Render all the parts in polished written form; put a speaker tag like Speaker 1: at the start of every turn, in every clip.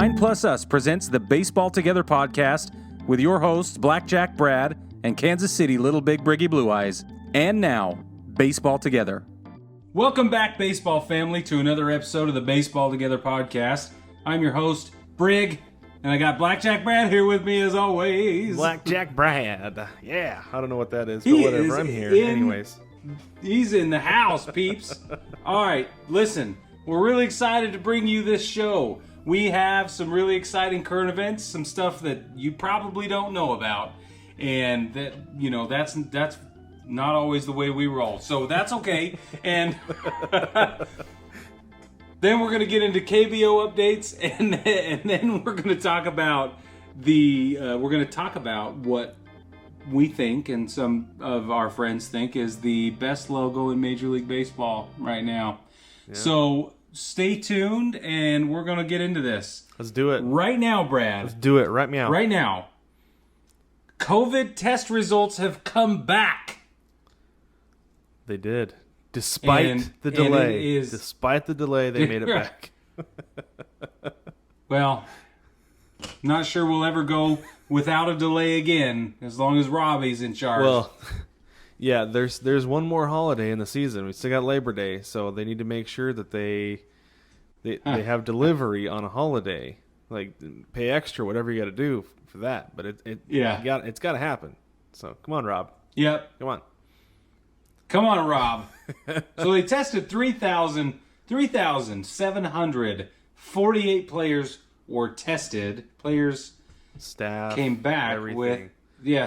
Speaker 1: 9 Plus Us presents the Baseball Together podcast with your hosts, Blackjack Brad and Kansas City Little Big Briggy Blue Eyes. And now, Baseball Together. Welcome back, baseball family, to another episode of the Baseball Together podcast. I'm your host, Brig, and I got Blackjack Brad here with me as always.
Speaker 2: Blackjack Brad. Yeah, I don't know what that is, but whatever, I'm here. Anyways.
Speaker 1: He's in the house, peeps. All right, listen, we're really excited to bring you this show. We have some really exciting current events, some stuff that you probably don't know about, and that, you know, that's not always the way we roll, so that's okay. And then we're going to get into KBO updates, and then we're going to talk about what we think and some of our friends think is the best logo in Major League Baseball right now. Yeah. So stay tuned, and we're going to get into this.
Speaker 2: Let's do it.
Speaker 1: Right now, Brad.
Speaker 2: Let's do it right meow.
Speaker 1: Right now. COVID test results have come back.
Speaker 2: They did. Despite the delay. Despite the delay, they made it back.
Speaker 1: Well, not sure we'll ever go without a delay again, as long as Robbie's in charge.
Speaker 2: Well, yeah, there's one more holiday in the season. We still got Labor Day, so they need to make sure that they have delivery on a holiday. Like, pay extra, whatever you got to do for that. But it's got to happen. So come on, Rob.
Speaker 1: Yep. Come on, Rob. So they tested 3,748 players were tested.
Speaker 2: Staff
Speaker 1: came back
Speaker 2: everything.
Speaker 1: with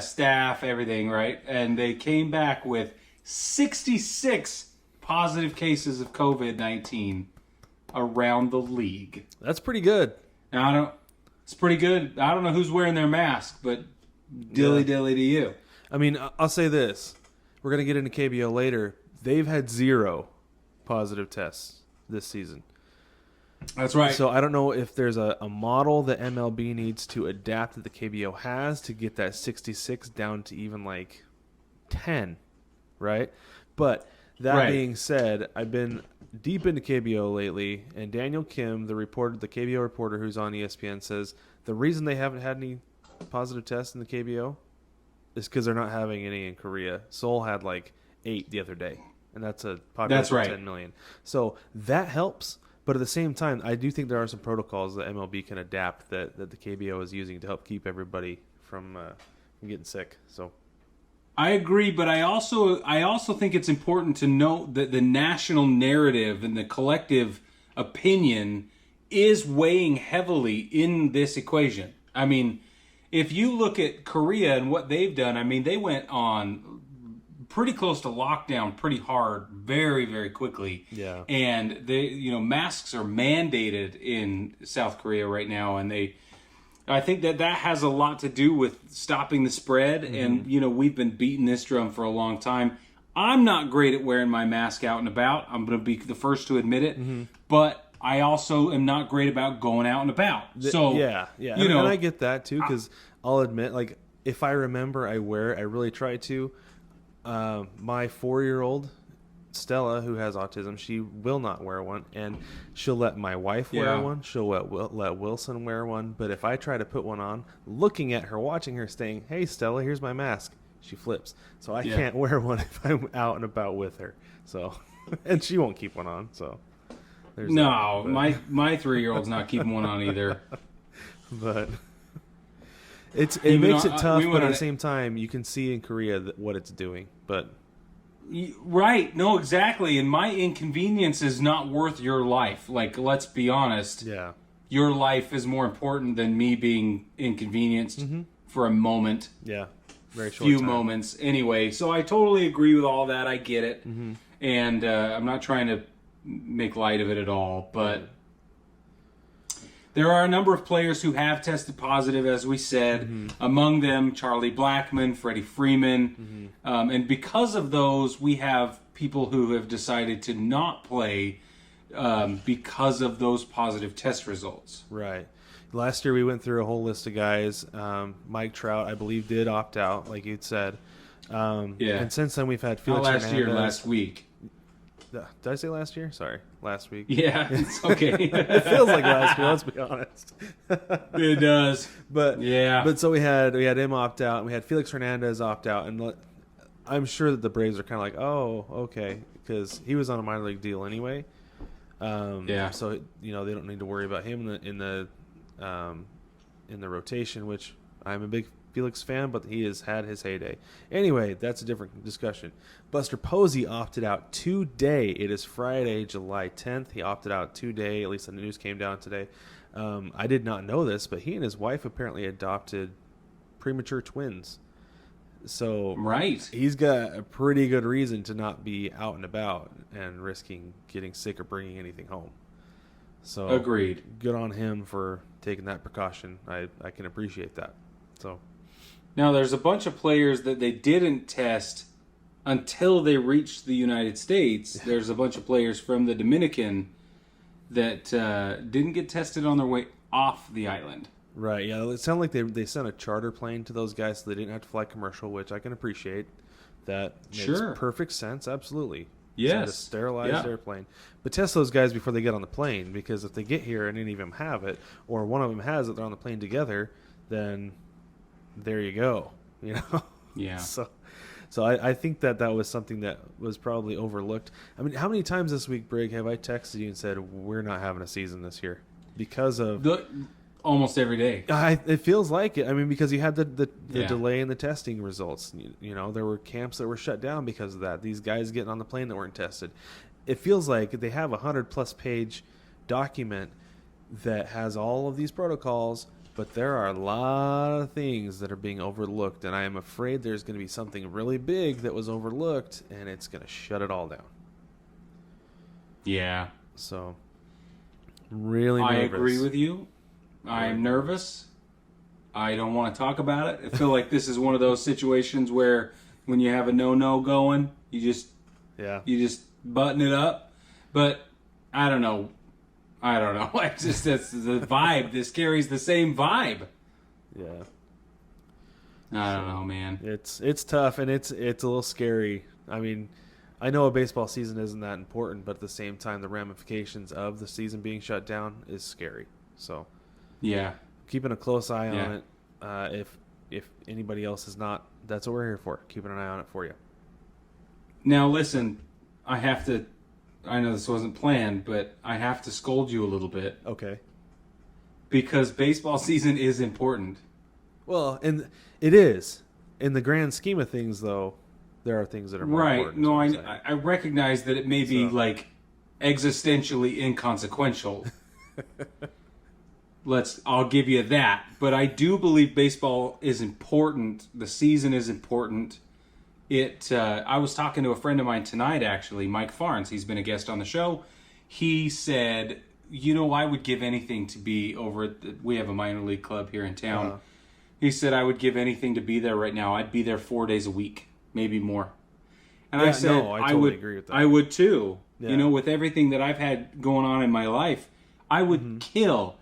Speaker 1: staff, everything, right? And they came back with 66 positive cases of COVID-19 around the league.
Speaker 2: That's pretty good.
Speaker 1: Now, it's pretty good. I don't know who's wearing their mask, but dilly to you.
Speaker 2: I mean, I'll say this. We're going to get into KBO later. They've had 0 positive tests this season.
Speaker 1: That's right.
Speaker 2: So I don't know if there's a model that MLB needs to adapt that the KBO has to get that 66 down to even like 10, right? But that being said, I've been deep into KBO lately, and Daniel Kim, the KBO reporter who's on ESPN, says the reason they haven't had any positive tests in the KBO is because they're not having any in Korea. Seoul had like 8 the other day, and that's a population of 10 million. So that helps. But at the same time, I do think there are some protocols that MLB can adapt that the KBO is using to help keep everybody from getting sick. So
Speaker 1: I agree, but I also think it's important to note that the national narrative and the collective opinion is weighing heavily in this equation. I mean, if you look at Korea and what they've done, I mean, they went on pretty close to lockdown pretty hard very, very quickly.
Speaker 2: Yeah.
Speaker 1: And masks are mandated in South Korea right now, and I think that has a lot to do with stopping the spread. Mm-hmm. And we've been beating this drum for a long time. I'm not great at wearing my mask out and about. I'm going to be the first to admit it. Mm-hmm. But I also am not great about going out and about.
Speaker 2: Yeah. And I get that too, because I'll admit, like, if I remember, I wear it. I really try to. My 4-year-old Stella, who has autism, she will not wear one, and she'll let my wife wear one. She'll let Wilson wear one. But if I try to put one on, looking at her, watching her, saying, "Hey, Stella, here's my mask," she flips. So I can't wear one if I'm out and about with her. So, and she won't keep one on. So there's
Speaker 1: my 3-year-old's not keeping one on either.
Speaker 2: But it makes it tough, but at the same time, you can see in Korea what it's doing. But
Speaker 1: right, no, exactly. And my inconvenience is not worth your life. Like, let's be honest.
Speaker 2: Yeah,
Speaker 1: your life is more important than me being inconvenienced for a moment.
Speaker 2: Yeah, very short
Speaker 1: few
Speaker 2: time.
Speaker 1: Moments. Anyway, so I totally agree with all that. I get it, and I'm not trying to make light of it at all, but. There are a number of players who have tested positive, as we said. Among them, Charlie Blackmon, Freddie Freeman. And because of those, we have people who have decided to not play because of those positive test results.
Speaker 2: Right. Last year, we went through a whole list of guys. Mike Trout, I believe, did opt out, like you'd said. And since then, we've had Felix Hernandez.
Speaker 1: Last week.
Speaker 2: Did I say last year? Sorry, last week.
Speaker 1: Yeah, it's okay.
Speaker 2: It feels like last year. Let's be honest.
Speaker 1: It does.
Speaker 2: But
Speaker 1: yeah.
Speaker 2: But so we had him opt out, and we had Felix Hernandez opt out, and I'm sure that the Braves are kind of like, oh, okay, because he was on a minor league deal anyway.
Speaker 1: Yeah.
Speaker 2: So they don't need to worry about him in the rotation, which I'm a big Felix fan, but he has had his heyday. Anyway, that's a different discussion. Buster Posey opted out today. It is Friday, July 10th. He opted out today. At least the news came down today. I did not know this, but he and his wife apparently adopted premature twins. So
Speaker 1: right.
Speaker 2: He's got a pretty good reason to not be out and about and risking getting sick or bringing anything home. So
Speaker 1: agreed.
Speaker 2: Good on him for taking that precaution. I can appreciate that. So
Speaker 1: now there's a bunch of players that they didn't test until they reached the United States. There's a bunch of players from the Dominican that didn't get tested on their way off the island.
Speaker 2: Right, yeah. It sounded like they sent a charter plane to those guys so they didn't have to fly commercial, which I can appreciate. That makes perfect sense, absolutely.
Speaker 1: Yes.
Speaker 2: To sterilize their plane. But test those guys before they get on the plane, because if they get here and any of them have it, or one of them has it, they're on the plane together, then there you go.
Speaker 1: Yeah.
Speaker 2: So I think that was something that was probably overlooked. I mean, how many times this week, Brig, have I texted you and said we're not having a season this year because of
Speaker 1: almost every day?
Speaker 2: It feels like it. I mean, because you had the delay in the testing results. There were camps that were shut down because of that. These guys getting on the plane that weren't tested. It feels like they have a 100+ page document that has all of these protocols. But there are a lot of things that are being overlooked, and I am afraid there's going to be something really big that was overlooked, and it's going to shut it all down.
Speaker 1: Yeah.
Speaker 2: So, really nervous.
Speaker 1: I agree with you. I'm nervous. I don't want to talk about it. I feel like this is one of those situations where when you have a no-no going, you just button it up. But I don't know. It's just that's the vibe. This carries the same vibe.
Speaker 2: Yeah.
Speaker 1: I don't know, man.
Speaker 2: It's tough, and it's a little scary. I mean, I know a baseball season isn't that important, but at the same time, the ramifications of the season being shut down is scary. So,
Speaker 1: yeah,
Speaker 2: keeping a close eye on it. If anybody else is not, that's what we're here for. Keeping an eye on it for you.
Speaker 1: Now, listen, I know this wasn't planned, but I have to scold you a little bit.
Speaker 2: Okay.
Speaker 1: Because baseball season is important.
Speaker 2: Well, and it is. In the grand scheme of things, though, there are things that are more important.
Speaker 1: Right. No, I recognize that it may be, existentially inconsequential. I'll give you that. But I do believe baseball is important. The season is important. I was talking to a friend of mine tonight, actually, Mike Farnes. He's been a guest on the show. He said, I would give anything to be over at we have a minor league club here in town. Uh-huh. He said, I would give anything to be there right now. I'd be there 4 days a week, maybe more. And I said,
Speaker 2: I totally agree with that.
Speaker 1: I would too. Yeah. With everything that I've had going on in my life, I would kill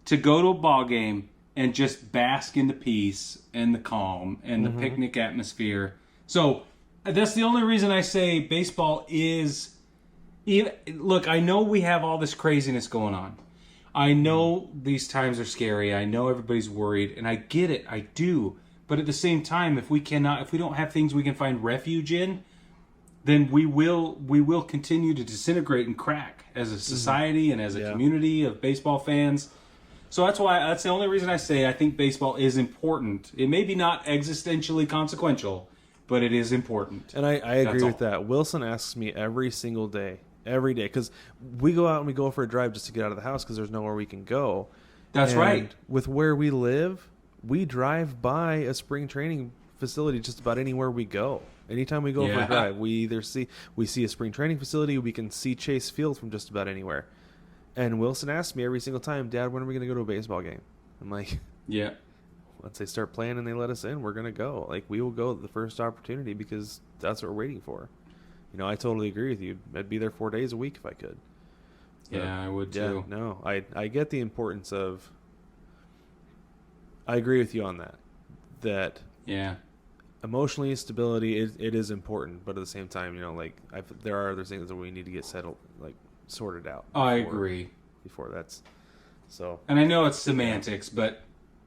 Speaker 1: to go to a ball game and just bask in the peace and the calm and the picnic atmosphere. So that's the only reason I say baseball is... Look, I know we have all this craziness going on. I know these times are scary. I know everybody's worried, and I get it. I do. But at the same time, if we don't have things we can find refuge in, then we will continue to disintegrate and crack as a society and as a community of baseball fans. So that's the only reason I say I think baseball is important. It may be not existentially consequential, but it is important.
Speaker 2: And I agree with that. Wilson asks me every single day, because we go out and we go for a drive just to get out of the house because there's nowhere we can go.
Speaker 1: That's right.
Speaker 2: With where we live, we drive by a spring training facility just about anywhere we go. Anytime we go for a drive, we see a spring training facility. We can see Chase Field from just about anywhere. And Wilson asks me every single time, Dad, when are we going to go to a baseball game? I'm like,
Speaker 1: yeah.
Speaker 2: Once they start playing and they let us in, we're going to go. We will go the first opportunity because that's what we're waiting for. I totally agree with you. I'd be there 4 days a week if I could.
Speaker 1: Yeah, I would too.
Speaker 2: Yeah, no, I get the importance of... I agree with you on that.
Speaker 1: Yeah.
Speaker 2: emotionally, stability it is important, but at the same time, there are other things that we need to get settled, sorted out.
Speaker 1: I agree.
Speaker 2: Before that's so.
Speaker 1: And I know it's semantics, but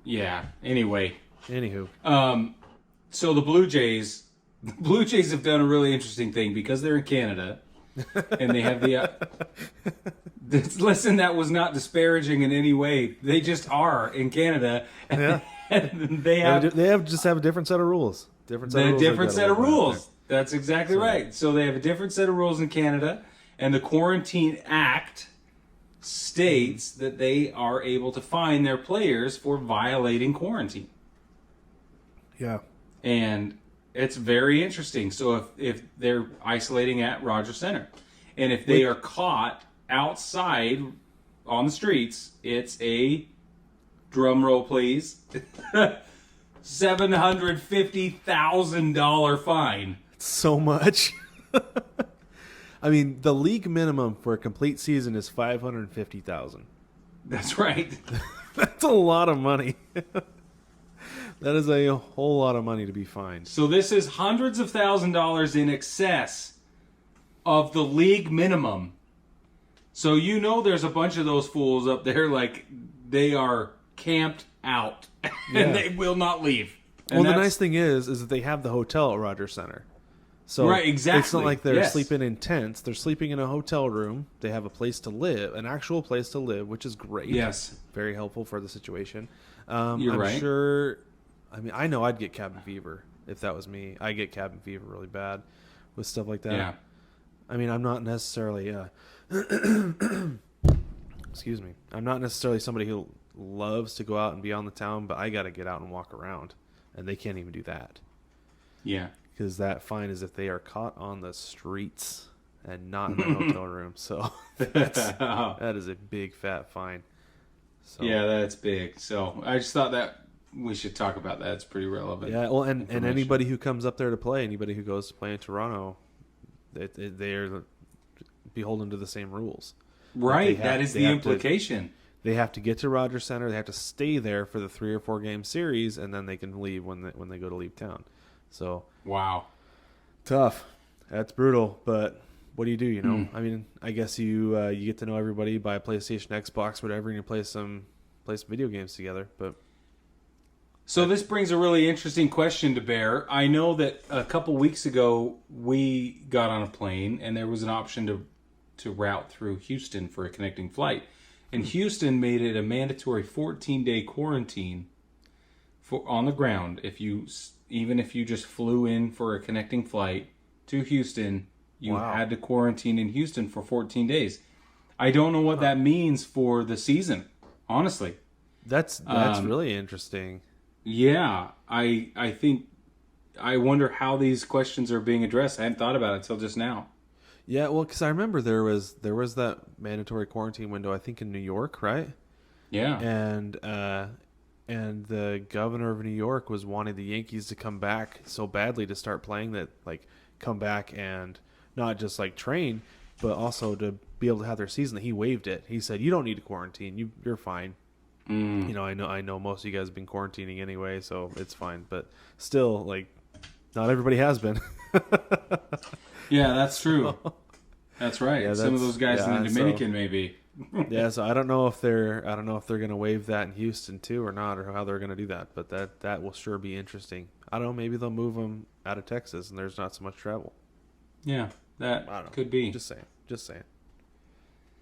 Speaker 1: yeah. Anyway.
Speaker 2: Anywho.
Speaker 1: So the Blue Jays have done a really interesting thing because they're in Canada, and they have the. Listen, that was not disparaging in any way. They just are in Canada, and they
Speaker 2: just have a different set of rules. Different
Speaker 1: set of rules. That's exactly right. So they have a different set of rules in Canada, and the Quarantine Act states that they are able to fine their players for violating quarantine.
Speaker 2: Yeah.
Speaker 1: And it's very interesting. So if they're isolating at Rogers Center, and if they are caught outside on the streets, it's a, drum roll please, $750,000 fine.
Speaker 2: So much. I mean, the league minimum for a complete season is $550,000.
Speaker 1: That's right.
Speaker 2: That's a lot of money. That is a whole lot of money to be fined.
Speaker 1: So this is hundreds of $1,000s in excess of the league minimum. So there's a bunch of those fools up there, like they are camped out and they will not leave. And
Speaker 2: the nice thing is that they have the hotel at Rogers Center. So
Speaker 1: right, exactly.
Speaker 2: It's not like they're sleeping in tents. They're sleeping in a hotel room. They have a place to live, an actual place to live, which is great.
Speaker 1: Yes.
Speaker 2: Very helpful for the situation.
Speaker 1: You're right.
Speaker 2: I'm sure. I mean, I know I'd get cabin fever if that was me. I get cabin fever really bad with stuff like that.
Speaker 1: Yeah.
Speaker 2: I mean, I'm not necessarily excuse me. I'm not necessarily somebody who loves to go out and be on the town, but I got to get out and walk around, and they can't even do that.
Speaker 1: Yeah.
Speaker 2: Because that fine is if they are caught on the streets and not in the hotel room. So that is a big fat fine. So.
Speaker 1: Yeah, that's big. So I just thought that we should talk about that. It's pretty relevant.
Speaker 2: Yeah, well, and anybody who comes up there to play, anybody who goes to play in Toronto, they are beholden to the same rules.
Speaker 1: Right, that is the implication.
Speaker 2: They have to get to Rogers Center. They have to stay there for the 3 or 4 game series, and then they can leave when they go to leave town. So
Speaker 1: wow,
Speaker 2: tough. That's brutal. But what do you do? I mean, I guess you get to know everybody, buy a PlayStation, Xbox, whatever, and you play some video games together. But
Speaker 1: so this brings a really interesting question to bear. I know that a couple weeks ago we got on a plane, and there was an option to route through Houston for a connecting flight, and Houston made it a mandatory 14-day quarantine on the ground. Even if you just flew in for a connecting flight to Houston, you had to quarantine in Houston for 14 days. I don't know what that means for the season, honestly.
Speaker 2: That's really interesting.
Speaker 1: Yeah, I wonder how these questions are being addressed. I hadn't thought about it until just now.
Speaker 2: Yeah, well, because I remember there was that mandatory quarantine window, I think in New York, right?
Speaker 1: Yeah.
Speaker 2: And the governor of New York was wanting the Yankees to come back so badly to start playing that, come back and not just train, but also to be able to have their season. That he waived it. He said, "You don't need to quarantine. You're fine." I know most of you guys have been quarantining anyway, so it's fine. But still, not everybody has been.
Speaker 1: Yeah, that's true. That's right. Yeah, some of those guys in the Dominican, maybe.
Speaker 2: Yeah, so I don't know if they're going to waive that in Houston too or not, or how they're going to do that. But that will sure be interesting. I don't know. Maybe they'll move them out of Texas, and there's not so much travel.
Speaker 1: Yeah, that could be.
Speaker 2: Just saying.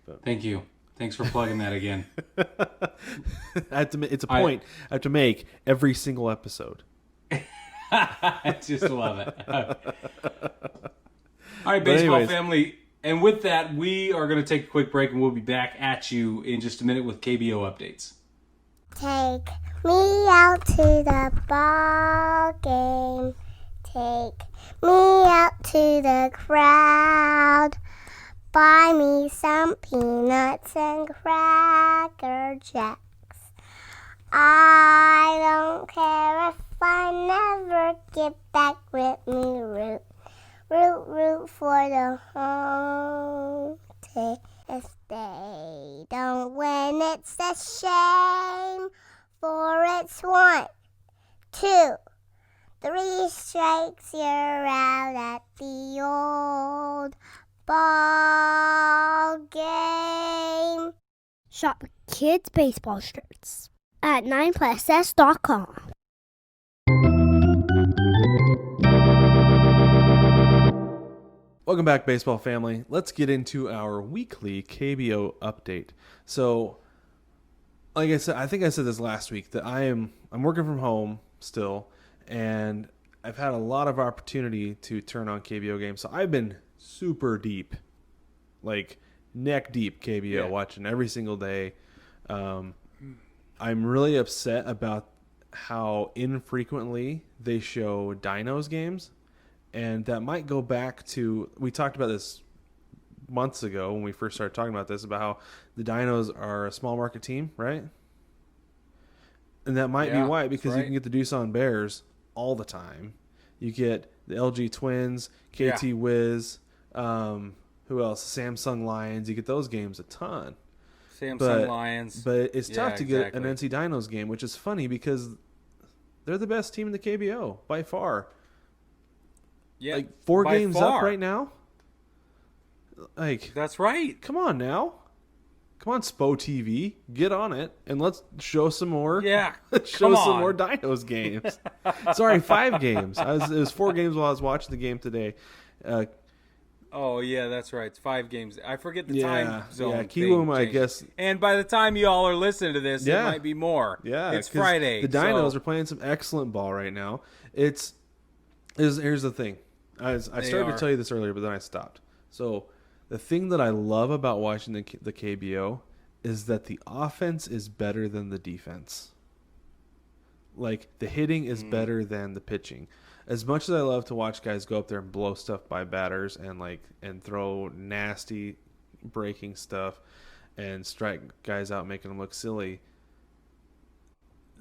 Speaker 2: But.
Speaker 1: Thank you. Thanks for plugging that again.
Speaker 2: It's a point I have to make every single episode.
Speaker 1: I just love it. All right, baseball family. And with that, we are going to take a quick break, and we'll be back at you in just a minute with KBO updates.
Speaker 3: Take me out to the ball game. Take me out to the crowd. Buy me some peanuts and Cracker Jacks. I don't care if I never get back with me, root. Root for the home team. If they don't win, it's a shame. For it's 1, 2, 3 straight takes you out at the old ball game. Shop kids' baseball shirts at 9plusS.com.
Speaker 2: Welcome back, baseball family. Let's get into our weekly KBO update. So, like I said, I think I said this last week that I'm working from home still, and I've had a lot of opportunity to turn on KBO games. So I've been super deep, like neck deep KBO, watching every single day. I'm really upset about how infrequently they show Dinos games. And that might go back to, we talked about this months ago when we first started talking about this, about how the Dinos are a small market team, right? And that might be why, because you can get the Doosan Bears all the time. You get the LG Twins, KT Wiz, who else? Samsung Lions. You get those games a ton.
Speaker 1: Samsung Lions.
Speaker 2: But it's tough to get an NC Dinos game, which is funny because they're the best team in the KBO by far.
Speaker 1: Yeah,
Speaker 2: like 4 games up right now. Like,
Speaker 1: that's right.
Speaker 2: Come on now. Come on, Spo TV. Get on it and let's show some more.
Speaker 1: Yeah.
Speaker 2: Show some more Dinos games. Sorry, 5 games. It was 4 games while I was watching the game today.
Speaker 1: Oh, yeah, that's right. It's 5 games. I forget the time zone.
Speaker 2: Yeah, Kiwoom, I guess.
Speaker 1: And by the time you all are listening to this, it might be more.
Speaker 2: Yeah.
Speaker 1: It's Friday.
Speaker 2: The Dinos are playing some excellent ball right now. Here's the thing. I started to tell you this earlier, but then I stopped. So the thing that I love about watching the KBO is that the offense is better than the defense. Like, the hitting is better than the pitching. As much as I love to watch guys go up there and blow stuff by batters and throw nasty breaking stuff and strike guys out, making them look silly,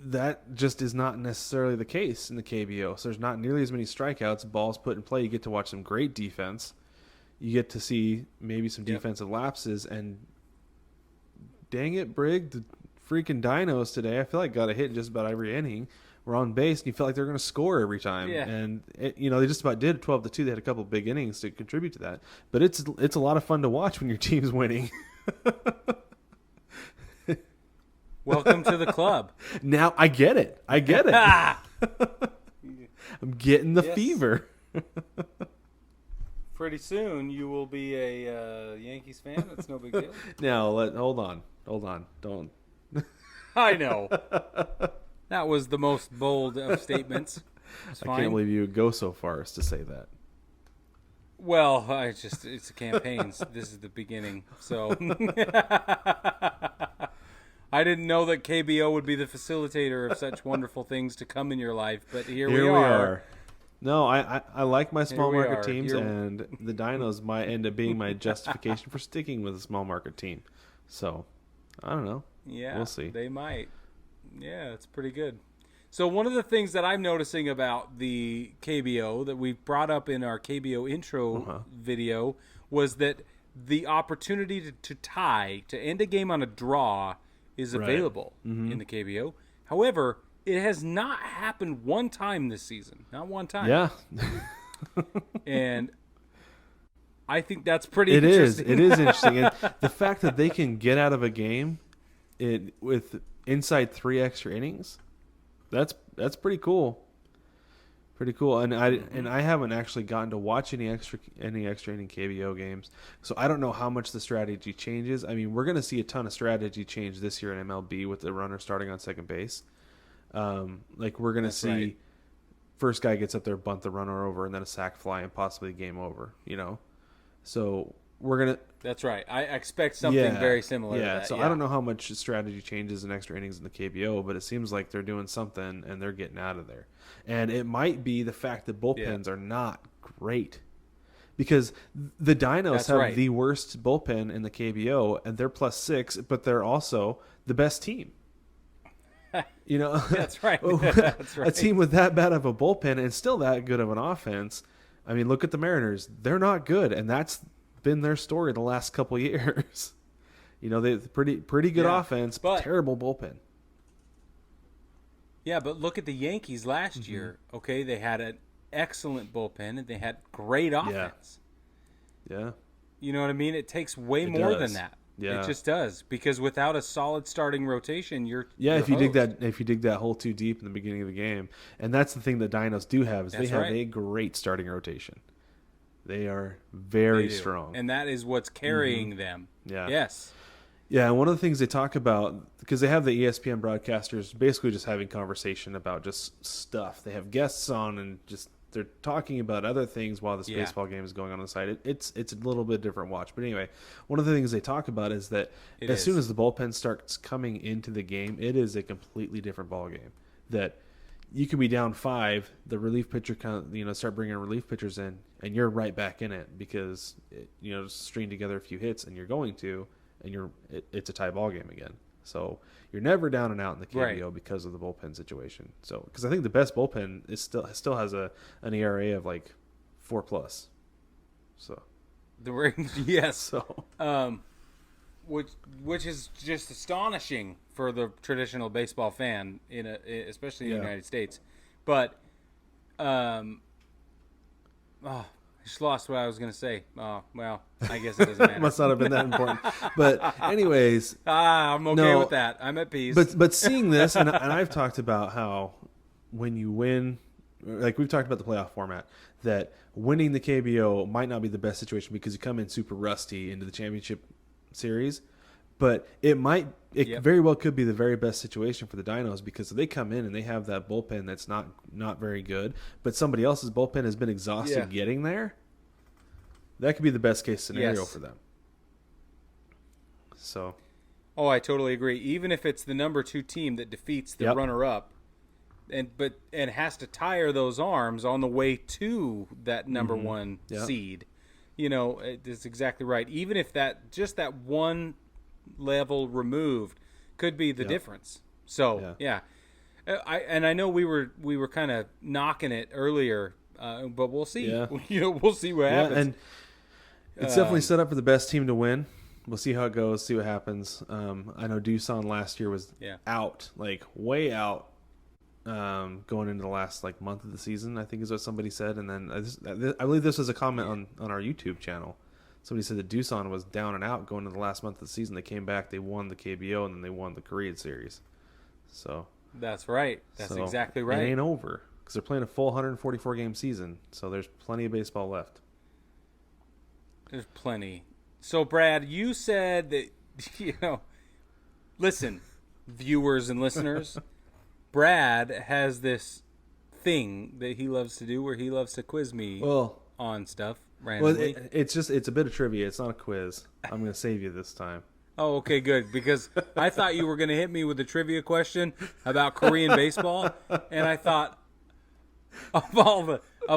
Speaker 2: that just is not necessarily the case in the KBO. So there's not nearly as many strikeouts, balls put in play. You get to watch some great defense. You get to see maybe some defensive lapses. And dang it, Brig, the freaking Dinos today, I feel like got a hit in just about every inning. We're on base, and you felt like they were going to score every time.
Speaker 1: Yeah.
Speaker 2: And, they just about did 12-2. They had a couple big innings to contribute to that. But it's a lot of fun to watch when your team's winning.
Speaker 1: Welcome to the club.
Speaker 2: Now I get it. I'm getting the fever.
Speaker 1: Pretty soon you will be a Yankees fan. That's no big deal.
Speaker 2: Now hold on. Don't.
Speaker 1: I know. That was the most bold of statements.
Speaker 2: I can't believe you would go so far as to say that.
Speaker 1: Well, it's a campaign. This is the beginning. So I didn't know that KBO would be the facilitator of such wonderful things to come in your life, but here we are.
Speaker 2: No, I like my small market teams, and the Dinos might end up being my justification for sticking with a small market team. So, I don't know.
Speaker 1: Yeah,
Speaker 2: we'll see.
Speaker 1: They might. Yeah, it's pretty good. So one of the things that I'm noticing about the KBO that we brought up in our KBO intro video was that the opportunity to tie, to end a game on a draw, is available in the KBO. However, it has not happened one time this season. Not one time.
Speaker 2: Yeah.
Speaker 1: And I think that's pretty interesting.
Speaker 2: It is interesting. And the fact that they can get out of a game with inside 3 extra innings, that's pretty cool. Pretty cool. And I haven't actually gotten to watch any extra inning KBO games, so I don't know how much the strategy changes. I mean, we're going to see a ton of strategy change this year in MLB with the runner starting on second base. Like, we're going to see first guy gets up there, bunt the runner over, and then a sac fly and possibly a game over. So we're gonna.
Speaker 1: That's right. I expect something very similar.
Speaker 2: Yeah.
Speaker 1: To that.
Speaker 2: So I don't know how much strategy changes in extra innings in the KBO, but it seems like they're doing something and they're getting out of there. And it might be the fact that bullpens are not great, because the Dinos have the worst bullpen in the KBO, and they're +6, but they're also the best team.
Speaker 1: That's right. That's right.
Speaker 2: A team with that bad of a bullpen and still that good of an offense. I mean, look at the Mariners. They're not good, and that's been their story the last couple of years. They pretty good offense, but terrible bullpen.
Speaker 1: Yeah, but look at the Yankees last year. Okay, they had excellent bullpen, and they had great offense.
Speaker 2: Yeah.
Speaker 1: You know what I mean? It takes way
Speaker 2: It
Speaker 1: more
Speaker 2: does.
Speaker 1: than that.
Speaker 2: Yeah.
Speaker 1: It just does, because without a solid starting rotation, you're
Speaker 2: if you dig
Speaker 1: hosed.
Speaker 2: if you dig that hole too deep in the beginning of the game, and that's the thing that Dinos do have is
Speaker 1: That's
Speaker 2: they have
Speaker 1: right.
Speaker 2: a great starting rotation. They are
Speaker 1: They
Speaker 2: very
Speaker 1: do.
Speaker 2: strong.
Speaker 1: and that is what's carrying them.
Speaker 2: Yeah.
Speaker 1: Yes.
Speaker 2: Yeah, and one of the things they talk about, because they have the ESPN broadcasters basically just having conversation about just stuff. They have guests on and just they're talking about other things while this
Speaker 1: Yeah.
Speaker 2: baseball game is going on the side. It's a little bit different watch. But anyway, one of the things they talk about is that as soon as the bullpen starts coming into the game, it is a completely different ball game. That you could be down 5, the relief pitcher start bringing relief pitchers in, and you're right back in it because string together a few hits, and you're going to. And it's a tie ball game again. So you're never down and out in the KBO because of the bullpen situation. So because I think the best bullpen is still has an ERA of like 4+. So
Speaker 1: Yes.
Speaker 2: so
Speaker 1: Which is just astonishing for the traditional baseball fan especially in the United States. But I just lost what I was going to say. Oh, well, I guess it doesn't matter.
Speaker 2: must not have been that important. But anyways,
Speaker 1: I'm okay with that. I'm at peace.
Speaker 2: But seeing this, and I've talked about how when you win, like we've talked about the playoff format, that winning the KBO might not be the best situation because you come in super rusty into the championship series. But it very well could be the very best situation for the Dinos because they come in and they have that bullpen that's not very good, but somebody else's bullpen has been exhausted getting there. That could be the best case scenario for them. So,
Speaker 1: I totally agree. Even if it's the number 2 team that defeats the runner-up, and has to tire those arms on the way to that number 1 seed, it's exactly right. Even if that one level removed could be the difference. So I know we were kind of knocking it earlier, but we'll see. We'll see what happens.
Speaker 2: And it's definitely set up for the best team to win. We'll see how it goes. See what happens. I know Doosan last year was out, like way out, going into the last month of the season. I think is what somebody said, and then I believe this was a comment on our YouTube channel. Somebody said that Doosan was down and out going into the last month of the season. They came back, they won the KBO, and then they won the Korean series. So
Speaker 1: that's right. That's exactly right.
Speaker 2: It ain't over because they're playing a full 144 game season. So there's plenty of baseball left.
Speaker 1: There's plenty. So Brad, you said that listen, viewers and listeners, Brad has this thing that he loves to do where he loves to quiz me on stuff. Randomly.
Speaker 2: Well, it's a bit of trivia. It's not a quiz. I'm going to save you this time.
Speaker 1: Oh, okay, good. Because I thought you were going to hit me with a trivia question about Korean baseball, and I thought of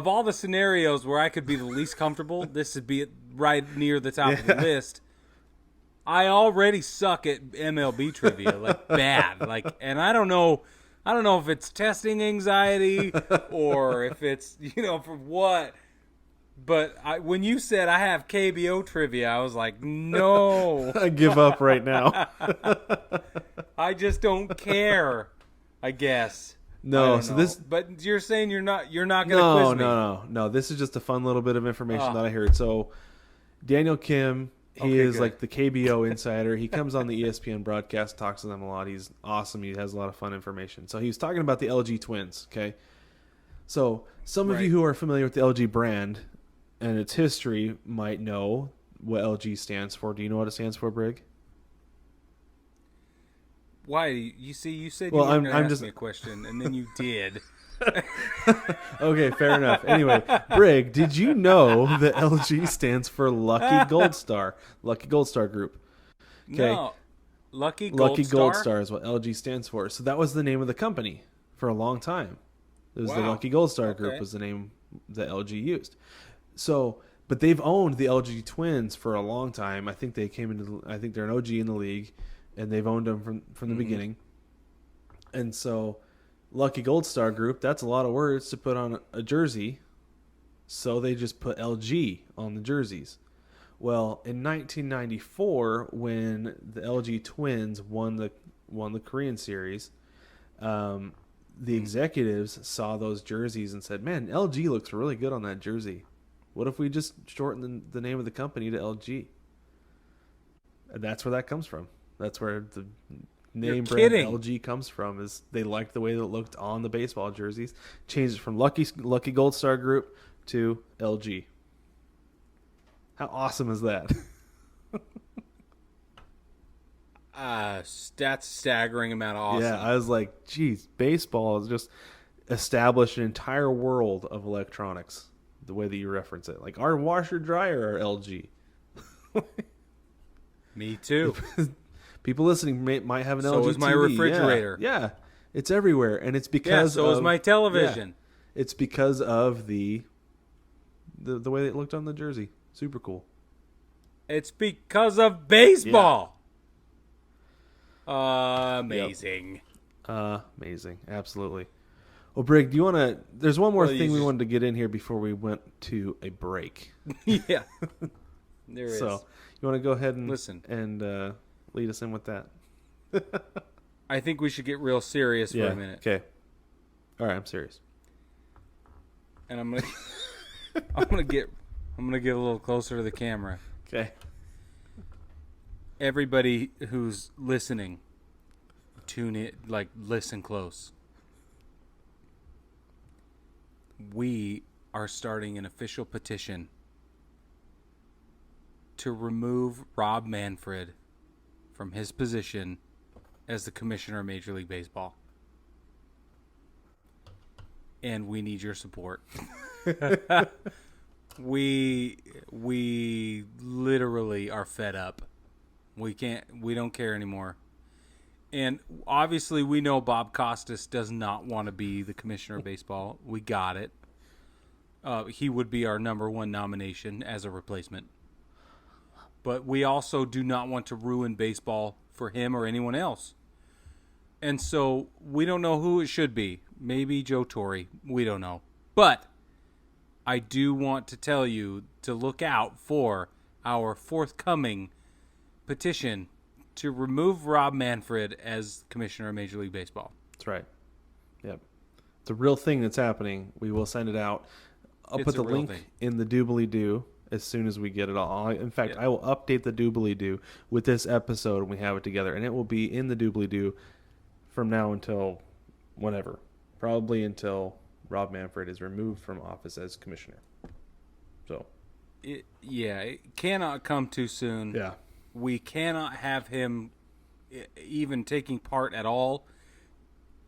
Speaker 1: all the scenarios where I could be the least comfortable, this would be right near the top of the list. I already suck at MLB trivia, bad. And I don't know if it's testing anxiety or if it's for what. But when you said I have KBO trivia, I was like, no.
Speaker 2: I give up right now.
Speaker 1: I just don't care, I guess.
Speaker 2: No,
Speaker 1: But you're saying you're not going to quiz me.
Speaker 2: No. This is just a fun little bit of information that I heard. So Daniel Kim, he is
Speaker 1: good.
Speaker 2: the KBO insider. He comes on the ESPN broadcast, talks to them a lot. He's awesome. He has a lot of fun information. So he was talking about the LG Twins, okay? So some of you who are familiar with the LG brand and its history might know what LG stands for. Do you know what it stands for, Brig?
Speaker 1: Why? You said you were
Speaker 2: I'm
Speaker 1: going to ask
Speaker 2: just
Speaker 1: me a question, and then you did.
Speaker 2: Okay, fair enough. Anyway, Brig, did you know that LG stands for Lucky Gold Star? Lucky Gold Star Group. Okay.
Speaker 1: No. Lucky Gold
Speaker 2: Star is what LG stands for. So that was the name of the company for a long time. It was the
Speaker 1: Wow.
Speaker 2: Lucky Gold Star Group was the name that LG used. So, but they've owned the LG Twins for a long time. I think they I think they're an OG in the league, and they've owned them from the beginning. And so, Lucky Gold Star Group, that's a lot of words to put on a jersey. So they just put LG on the jerseys. Well, in 1994, when the LG Twins won the Korean series, the executives saw those jerseys and said, "Man, LG looks really good on that jersey. What if we just shorten the name of the company to LG?" And that's where that comes from. That's where the name brand LG comes from. Is they liked the way that it looked on the baseball jerseys. Changed it from Lucky Gold Star Group to LG. How awesome is that?
Speaker 1: That's a staggering amount of awesome.
Speaker 2: Yeah, I was like, geez, baseball has just established an entire world of electronics, the way that you reference it. Like, our washer dryer are LG.
Speaker 1: Me too.
Speaker 2: People listening might have an LG
Speaker 1: So is my
Speaker 2: TV.
Speaker 1: refrigerator.
Speaker 2: Yeah, it's everywhere. And it's because
Speaker 1: so is my television.
Speaker 2: Yeah, it's because of the way it looked on the jersey. Super cool.
Speaker 1: It's because of baseball. Amazing.
Speaker 2: Amazing. Absolutely. Well, Brig, do you want to... There's one more thing we wanted to get in here before we went to a break.
Speaker 1: Yeah. There is.
Speaker 2: So, you want to go ahead and
Speaker 1: listen
Speaker 2: and lead us in with that?
Speaker 1: I think we should get real serious for a minute.
Speaker 2: Okay. All right, I'm serious.
Speaker 1: And I'm gonna get a little closer to the camera.
Speaker 2: Okay.
Speaker 1: Everybody who's listening, tune in, listen close. We are starting an official petition to remove Rob Manfred from his position as the commissioner of Major League Baseball. And we need your support. We literally are fed up. We don't care anymore. And obviously we know Bob Costas does not want to be the commissioner of baseball. We got it. He would be our number one nomination as a replacement. But we also do not want to ruin baseball for him or anyone else. And so we don't know who it should be. Maybe Joe Torre. We don't know. But I do want to tell you to look out for our forthcoming petition to remove Rob Manfred as commissioner of Major League Baseball.
Speaker 2: That's right. Yep. It's a real thing that's happening. We will send it out. I'll put the link in the doobly-doo as soon as we get it all. In fact, I will update the doobly-doo with this episode when we have it together, and it will be in the doobly-doo from now until whenever. Probably until Rob Manfred is removed from office as commissioner. So,
Speaker 1: it cannot come too soon.
Speaker 2: Yeah.
Speaker 1: We cannot have him even taking part at all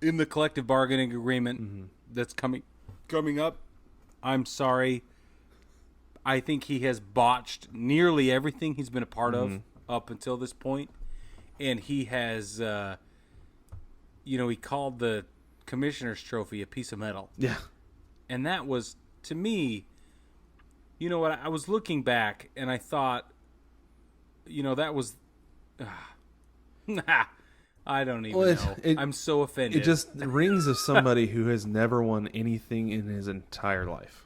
Speaker 1: in the collective bargaining agreement that's coming up. I'm sorry. I think he has botched nearly everything he's been a part of up until this point. And he has, he called the commissioner's trophy a piece of metal.
Speaker 2: Yeah.
Speaker 1: And that was, to me, you know what, I was looking back and I thought, that was, I don't even know. I'm so offended.
Speaker 2: It just rings of somebody who has never won anything in his entire life.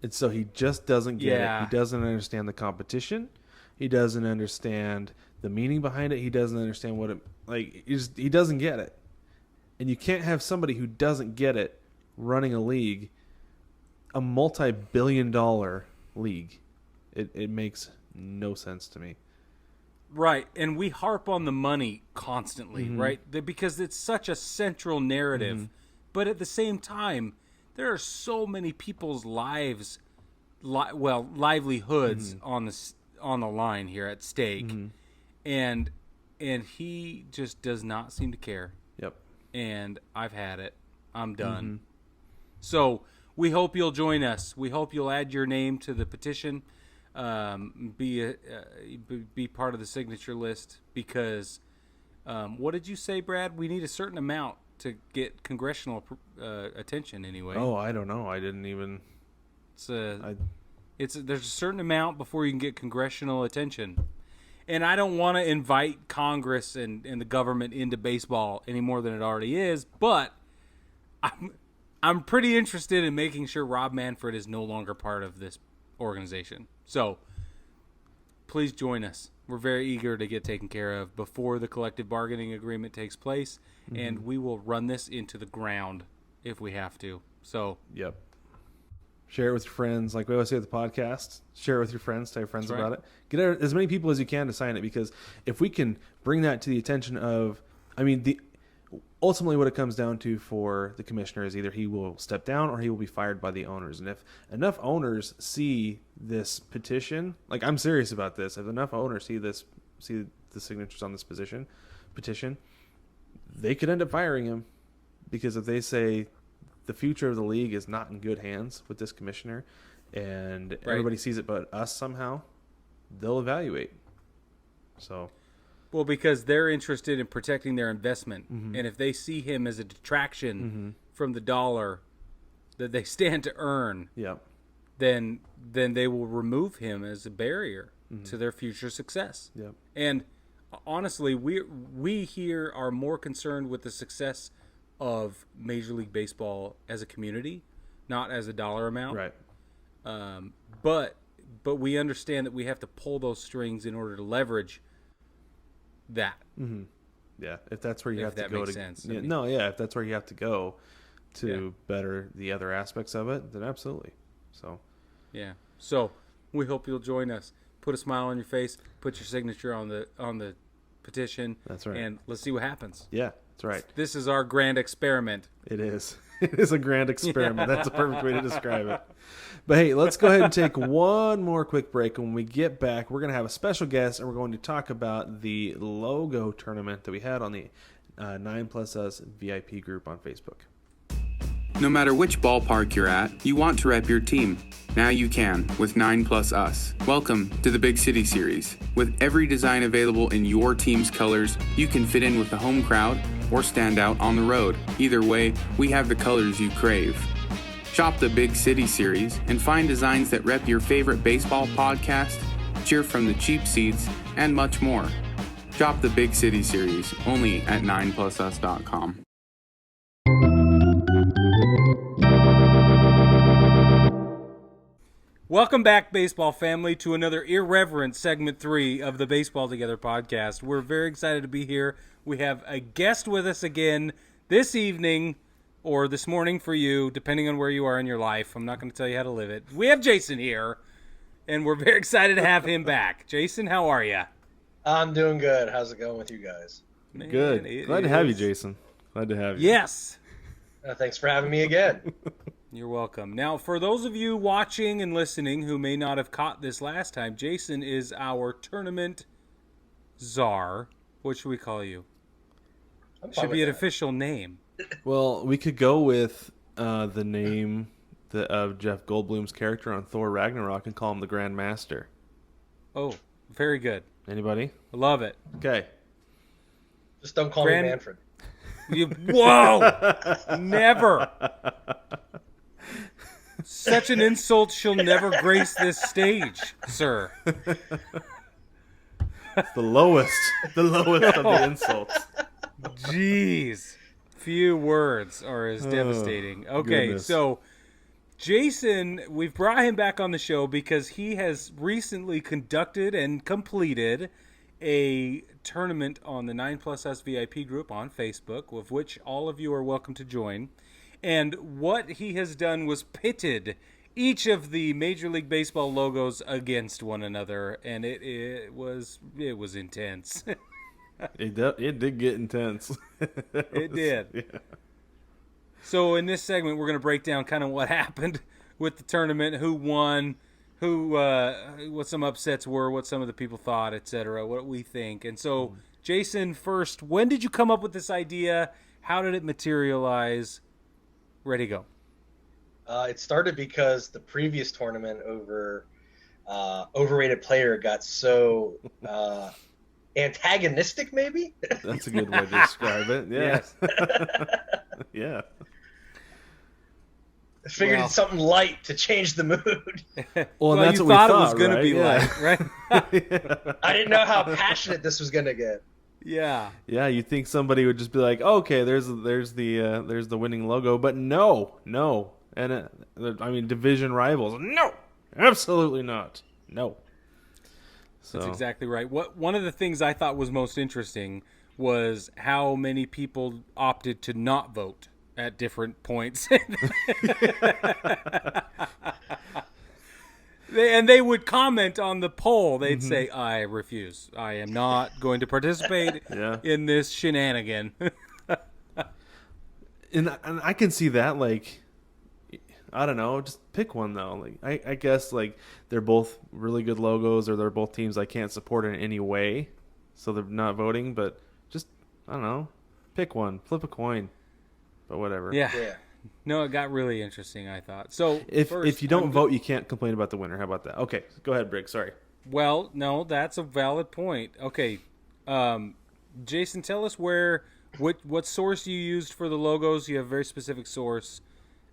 Speaker 2: And so he just doesn't get it. He doesn't understand the competition. He doesn't understand the meaning behind it. He doesn't understand what it, he doesn't get it. And you can't have somebody who doesn't get it running a league, a multi-billion-dollar league. It makes no sense to me.
Speaker 1: Right, and we harp on the money constantly, right? Because it's such a central narrative. But at the same time, there are so many people's lives, livelihoods on the line here at stake, and he just does not seem to care.
Speaker 2: Yep.
Speaker 1: And I've had it. I'm done. So we hope you'll join us. We hope you'll add your name to the petition. Be part of the signature list because what did you say, Brad? We need a certain amount to get congressional attention anyway.
Speaker 2: Oh, I don't know. I didn't even.
Speaker 1: There's a certain amount before you can get congressional attention. And I don't want to invite Congress and the government into baseball any more than it already is, but I'm pretty interested in making sure Rob Manfred is no longer part of this organization. So please join us. We're very eager to get taken care of before the collective bargaining agreement takes place, and we will run this into the ground if we have to. So,
Speaker 2: Yep. Share it with your friends. Like we always say with the podcast, share it with your friends. Tell your friends about it. Get as many people as you can to sign it, because if we can bring that to the attention of, ultimately what it comes down to for the commissioner is either he will step down or he will be fired by the owners. And if enough owners see this petition, like I'm serious about this, if enough owners see the signatures on this petition, they could end up firing him, because if they say the future of the league is not in good hands with this commissioner and everybody sees it but us somehow, they'll evaluate. So,
Speaker 1: well, because they're interested in protecting their investment, and if they see him as a detraction from the dollar that they stand to earn, then they will remove him as a barrier to their future success.
Speaker 2: Yep.
Speaker 1: And honestly, we here are more concerned with the success of Major League Baseball as a community, not as a dollar amount.
Speaker 2: Right.
Speaker 1: But we understand that we have to pull those strings in order to leverage that.
Speaker 2: Yeah, if that's where you have to go to
Speaker 1: sense.
Speaker 2: if that's where you have to go to better the other aspects of it, then absolutely. So
Speaker 1: so we hope you'll join us. Put a smile on your face, put your signature on the petition.
Speaker 2: That's right.
Speaker 1: And let's see what happens.
Speaker 2: Yeah, that's right.
Speaker 1: This is our grand experiment.
Speaker 2: It is. It is a grand experiment. That's a perfect way to describe it. But hey, let's go ahead and take one more quick break. And when we get back, we're going to have a special guest, and we're going to talk about the logo tournament that we had on the 9+Us VIP group on Facebook.
Speaker 4: No matter which ballpark you're at, you want to rep your team. Now you can with 9+Us. Welcome to the Big City Series. With every design available in your team's colors, you can fit in with the home crowd or stand out on the road. Either way, we have the colors you crave. Shop the Big City Series and find designs that rep your favorite baseball podcast, cheer from the cheap seats, and much more. Shop the Big City Series only at 9plusus.com.
Speaker 1: Welcome back, baseball family, to another irreverent segment 3 of the Baseball Together podcast. We're very excited to be here. We have a guest with us again this evening, or this morning for you, depending on where you are in your life. I'm not going to tell you how to live it. We have Jason here, and we're very excited to have him back. Jason, how are you?
Speaker 5: I'm doing good. How's it going with you guys?
Speaker 1: Man,
Speaker 2: Good. Glad to have you, Jason. Glad to have you.
Speaker 1: Yes.
Speaker 5: Thanks for having me again.
Speaker 1: You're welcome. Now, for those of you watching and listening who may not have caught this last time, Jason is our tournament czar. What should we call you? Should be an official name.
Speaker 2: Well, we could go with the name of Jeff Goldblum's character on Thor Ragnarok and call him the Grand Master.
Speaker 1: Oh, very good.
Speaker 2: Anybody?
Speaker 1: I love it.
Speaker 2: Okay.
Speaker 5: Just don't call me Manfred.
Speaker 1: Whoa! Never. Such an insult shall never grace this stage, sir.
Speaker 2: It's the lowest of the insults.
Speaker 1: Jeez. Few words are as devastating. Okay,
Speaker 2: goodness.
Speaker 1: So Jason, we've brought him back on the show because he has recently conducted and completed a tournament on the 9+Us VIP group on Facebook, of which all of you are welcome to join. And what he has done was pitted each of the Major League Baseball logos against one another, and it was intense.
Speaker 2: It did get intense.
Speaker 1: It did.
Speaker 2: Yeah.
Speaker 1: So in this segment, we're going to break down kind of what happened with the tournament, who won, what some upsets were, what some of the people thought, etc., what we think. And so, Jason, first, when did you come up with this idea? How did it materialize? Ready to go.
Speaker 5: It started because the previous tournament overrated player got so antagonistic, maybe?
Speaker 2: That's a good way to describe it. Yeah.
Speaker 1: Yes.
Speaker 2: Yeah.
Speaker 5: I figured it's something light to change the mood.
Speaker 2: Well,
Speaker 1: Well,
Speaker 2: that's
Speaker 1: you
Speaker 2: what we
Speaker 1: thought
Speaker 2: thought
Speaker 1: it was going to
Speaker 2: right?
Speaker 1: be
Speaker 2: Yeah.
Speaker 1: like, right?
Speaker 5: I didn't know how passionate this was going to get.
Speaker 1: Yeah.
Speaker 2: Yeah, you'd think somebody would just be like, okay, there's the winning logo, but no, and division rivals, no, absolutely not, no. So
Speaker 1: That's exactly right. One of the things I thought was most interesting was how many people opted to not vote at different points. They would comment on the poll. They'd say, "I refuse. I am not going to participate in this shenanigan."
Speaker 2: and I can see that. Like, I don't know, just pick one though. Like, I guess like they're both really good logos, or they're both teams I can't support in any way, so they're not voting. But just, I don't know, pick one, flip a coin, but whatever.
Speaker 1: Yeah.
Speaker 5: Yeah.
Speaker 1: No, it got really interesting, I thought. So
Speaker 2: If you don't vote, you can't complain about the winner. How about that? Okay, go ahead, Briggs. Sorry.
Speaker 1: Well, no, that's a valid point. Okay, Jason, tell us what source you used for the logos. You have a very specific source,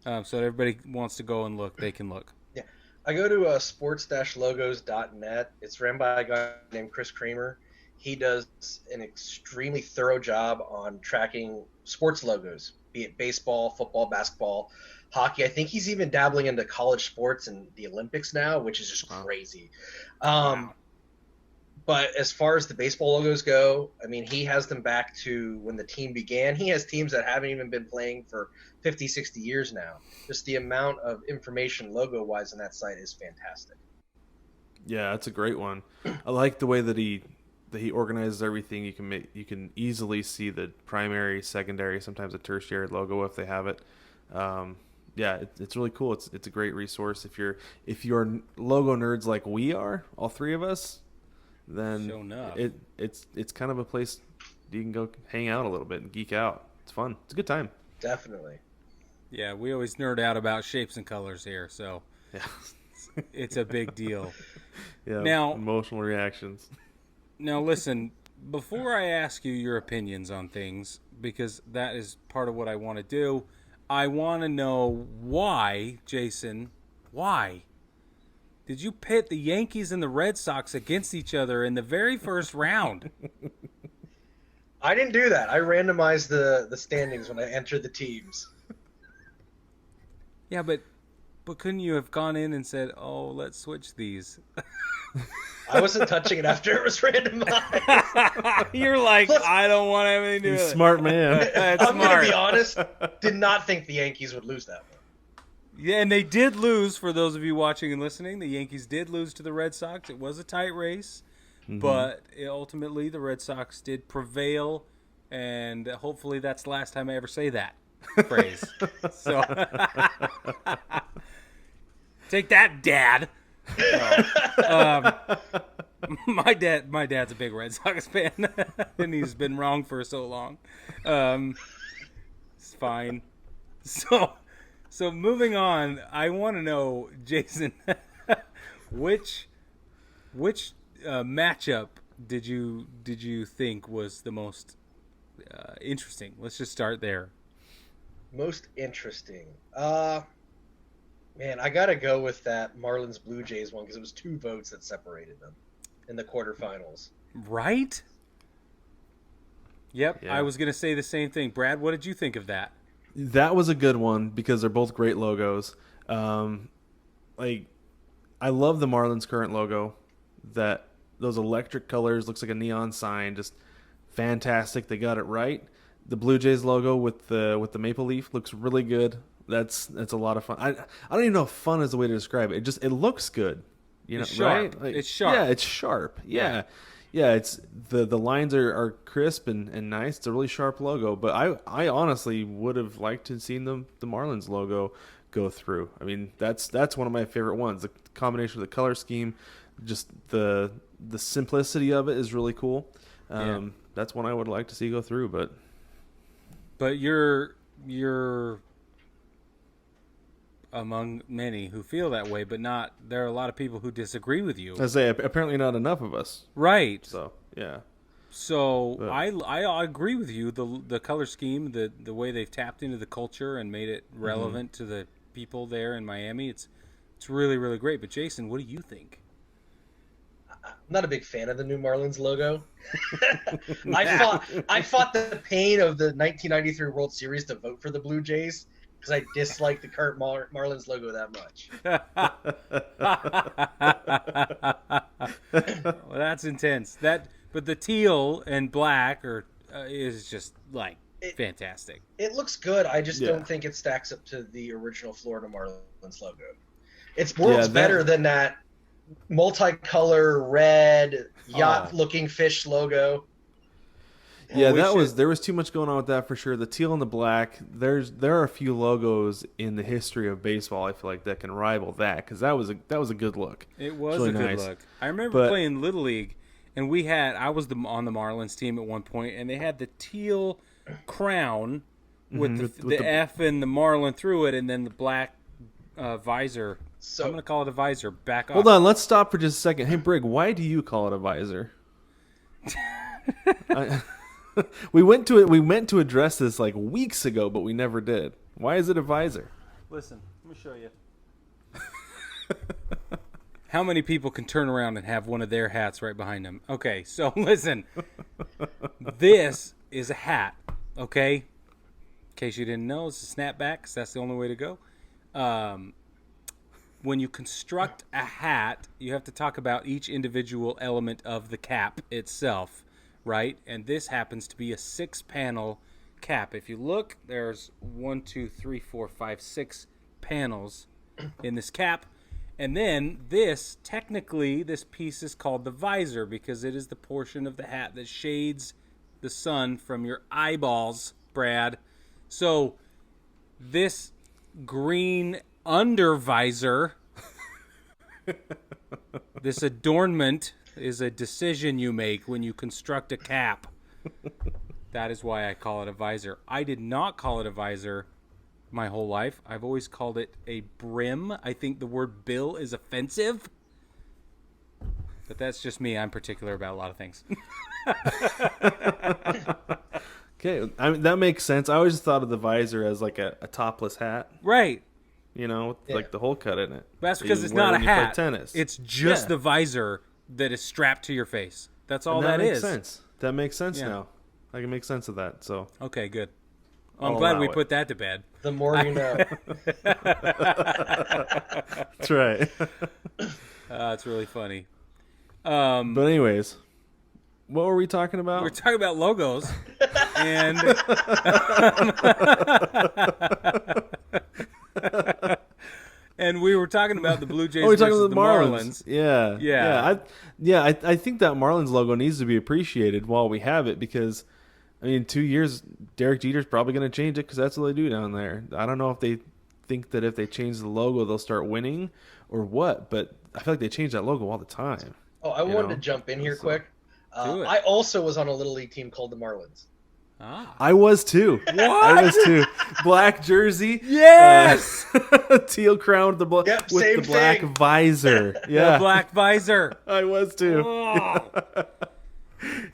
Speaker 1: so that everybody wants to go and look. They can look.
Speaker 5: Yeah. I go to sports-logos.net. It's ran by a guy named Chris Kramer. He does an extremely thorough job on tracking sports logos, be it baseball, football, basketball, hockey. I think he's even dabbling into college sports and the Olympics now, which is just crazy. But as far as the baseball logos go, I mean, he has them back to when the team began. He has teams that haven't even been playing for 50, 60 years now. Just the amount of information logo-wise on that site is fantastic.
Speaker 2: Yeah, that's a great one. I like the way that he organizes everything. You can easily see the primary, secondary, sometimes a tertiary logo if they have it. Yeah, it's really cool. It's a great resource if you're logo nerds like we are, all three of us. Then it's kind of a place you can go hang out a little bit and geek out. It's fun. It's a good time.
Speaker 5: Definitely.
Speaker 1: Yeah, we always nerd out about shapes and colors here, so it's a big deal.
Speaker 2: Yeah,
Speaker 1: now,
Speaker 2: emotional reactions.
Speaker 1: Now, listen, before I ask you your opinions on things, because that is part of what I want to do, I want to know why, Jason, why did you pit the Yankees and the Red Sox against each other in the very first round?
Speaker 5: I didn't do that. I randomized the standings when I entered the teams.
Speaker 1: Yeah, but couldn't you have gone in and said, "Oh, let's switch these"?
Speaker 5: I wasn't touching it after it was randomized.
Speaker 1: You're like, I don't want anything to do with it.
Speaker 2: Smart man.
Speaker 5: I'm going to be honest, did not think the Yankees would lose that one.
Speaker 1: Yeah, and they did lose, for those of you watching and listening. The Yankees did lose to the Red Sox. It was a tight race, but ultimately the Red Sox did prevail, and hopefully that's the last time I ever say that phrase. So, take that, Dad. My dad's a big Red Sox fan, and he's been wrong for so long. It's fine. So moving on, I want to know, Jason, which matchup did you think was the most interesting? Let's just start there.
Speaker 5: Most interesting. Man, I got to go with that Marlins Blue Jays one because it was 2 votes that separated them in the quarterfinals.
Speaker 1: Right? Yep,
Speaker 2: Yeah.
Speaker 1: I was going to say the same thing. Brad, what did you think of that?
Speaker 2: That was a good one because they're both great logos. Like, I love the Marlins current logo. Those electric colors, looks like a neon sign, just fantastic. They got it right. The Blue Jays logo with the maple leaf looks really good. That's a lot of fun. I don't even know if fun is the way to describe it. It looks good. You know,
Speaker 1: It's sharp.
Speaker 2: right? Like,
Speaker 1: It's sharp.
Speaker 2: Yeah, it's sharp. Yeah. It's the lines are crisp and nice. It's a really sharp logo. But I honestly would have liked to have seen the Marlins logo go through. I mean, that's one of my favorite ones. The combination of the color scheme, just the simplicity of it is really cool. That's one I would like to see go through.
Speaker 1: But you're among many who feel that way, but not. There are a lot of people who disagree with you.
Speaker 2: I say apparently not enough of us.
Speaker 1: Right.
Speaker 2: So yeah.
Speaker 1: So
Speaker 2: But-
Speaker 1: I agree with you. The color scheme, the way they've tapped into the culture and made it relevant to the people there in Miami, it's really, really great. But Jason, what do you think?
Speaker 5: I'm not a big fan of the new Marlins logo. I fought the pain of the 1993 World Series to vote for the Blue Jays because I dislike the current Marlins logo that much.
Speaker 1: Well, that's intense. But the teal and black is just like fantastic.
Speaker 5: It looks good. I just
Speaker 2: Yeah.
Speaker 5: don't think it stacks up to the original Florida Marlins logo. It's worlds better than that multicolor red yacht-looking fish logo.
Speaker 2: Yeah, there was too much going on with that for sure. The teal and the black. There are a few logos in the history of baseball I feel like that can rival that, because that was a good look.
Speaker 1: It was
Speaker 2: really
Speaker 1: a good
Speaker 2: nice.
Speaker 1: look. I remember playing Little League, and I was on the Marlins team at one point, and they had the teal crown with the F and the Marlin through it, and then the black visor. So I'm going to call it a visor. Back off.
Speaker 2: Hold on, let's stop for just a second. Hey, Brig, why do you call it a visor? We meant to address this like weeks ago, but we never did. Why is it a visor?
Speaker 1: Listen, let me show you. How many people can turn around and have one of their hats right behind them? Okay, so listen. This is a hat, okay? In case you didn't know, it's a snapback, 'cause that's the only way to go. When you construct a hat, you have to talk about each individual element of the cap itself, right? And this happens to be a 6-panel cap. If you look, there's 1, 2, 3, 4, 5, 6 panels in this cap. And then this piece is called the visor, because it is the portion of the hat that shades the sun from your eyeballs, Brad. So this green under visor, this adornment, is a decision you make when you construct a cap. That is why I call it a visor. I did not call it a visor my whole life. I've always called it a brim. I think the word bill is offensive. But that's just me. I'm particular about a lot of things.
Speaker 2: Okay, I mean, that makes sense. I always thought of the visor as like a topless hat,
Speaker 1: Right.
Speaker 2: you know, with like the hole cut in it.
Speaker 1: But that's
Speaker 2: that
Speaker 1: because
Speaker 2: you
Speaker 1: it's
Speaker 2: wear
Speaker 1: not a
Speaker 2: when you play
Speaker 1: hat.
Speaker 2: tennis.
Speaker 1: It's just
Speaker 2: Yeah.
Speaker 1: the visor that is strapped to your face. That's all
Speaker 2: And that makes
Speaker 1: is.
Speaker 2: sense. That makes sense
Speaker 1: Yeah.
Speaker 2: now. I can make sense of that. So
Speaker 1: Okay, good. I'm
Speaker 2: I'll
Speaker 1: glad
Speaker 2: allow
Speaker 1: we
Speaker 2: it.
Speaker 1: put that to bed.
Speaker 5: The more you know.
Speaker 2: that's right.
Speaker 1: It's really funny.
Speaker 2: But anyways, what were we talking about?
Speaker 1: We're talking about logos, and and we were talking about the Blue Jays
Speaker 2: we're
Speaker 1: versus
Speaker 2: talking about
Speaker 1: the
Speaker 2: the
Speaker 1: Marlins.
Speaker 2: Yeah. I think that Marlins logo needs to be appreciated while we have it, because, I mean, 2 years, Derek Jeter's probably going to change it, because that's what they do down there. I don't know if they think that if they change the logo, they'll start winning or what, but I feel like they change that logo all the time.
Speaker 5: Oh, I wanted to jump in here quick.
Speaker 1: Do it.
Speaker 5: I also was on a Little League team called the Marlins.
Speaker 1: Ah.
Speaker 2: I was too.
Speaker 1: What?
Speaker 2: I was too. Black jersey.
Speaker 1: Yes!
Speaker 2: Teal crown with
Speaker 5: Yep,
Speaker 2: with
Speaker 5: same
Speaker 2: the black
Speaker 5: thing.
Speaker 2: visor. Yeah.
Speaker 1: The black visor.
Speaker 2: I was too.
Speaker 1: Oh,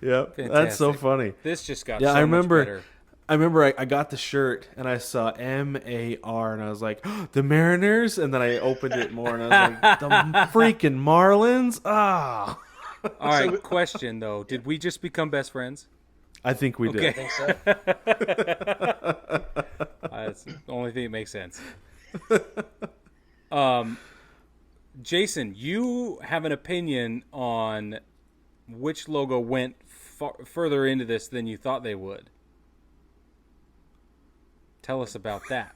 Speaker 2: Yep. That's so
Speaker 1: fantastic.
Speaker 2: funny.
Speaker 1: This just got
Speaker 2: Yeah,
Speaker 1: so
Speaker 2: I remember.
Speaker 1: much better.
Speaker 2: I remember I got the shirt and I saw MAR and I was like, oh, the Mariners? And then I opened it more and I was like, the freaking Marlins? Ah.
Speaker 1: All right, question though. Did we just become best friends?
Speaker 2: I think we
Speaker 5: I
Speaker 2: did.
Speaker 5: think so.
Speaker 1: That's the only thing that makes sense. Jason, you have an opinion on which logo went further into this than you thought they would. Tell us about that.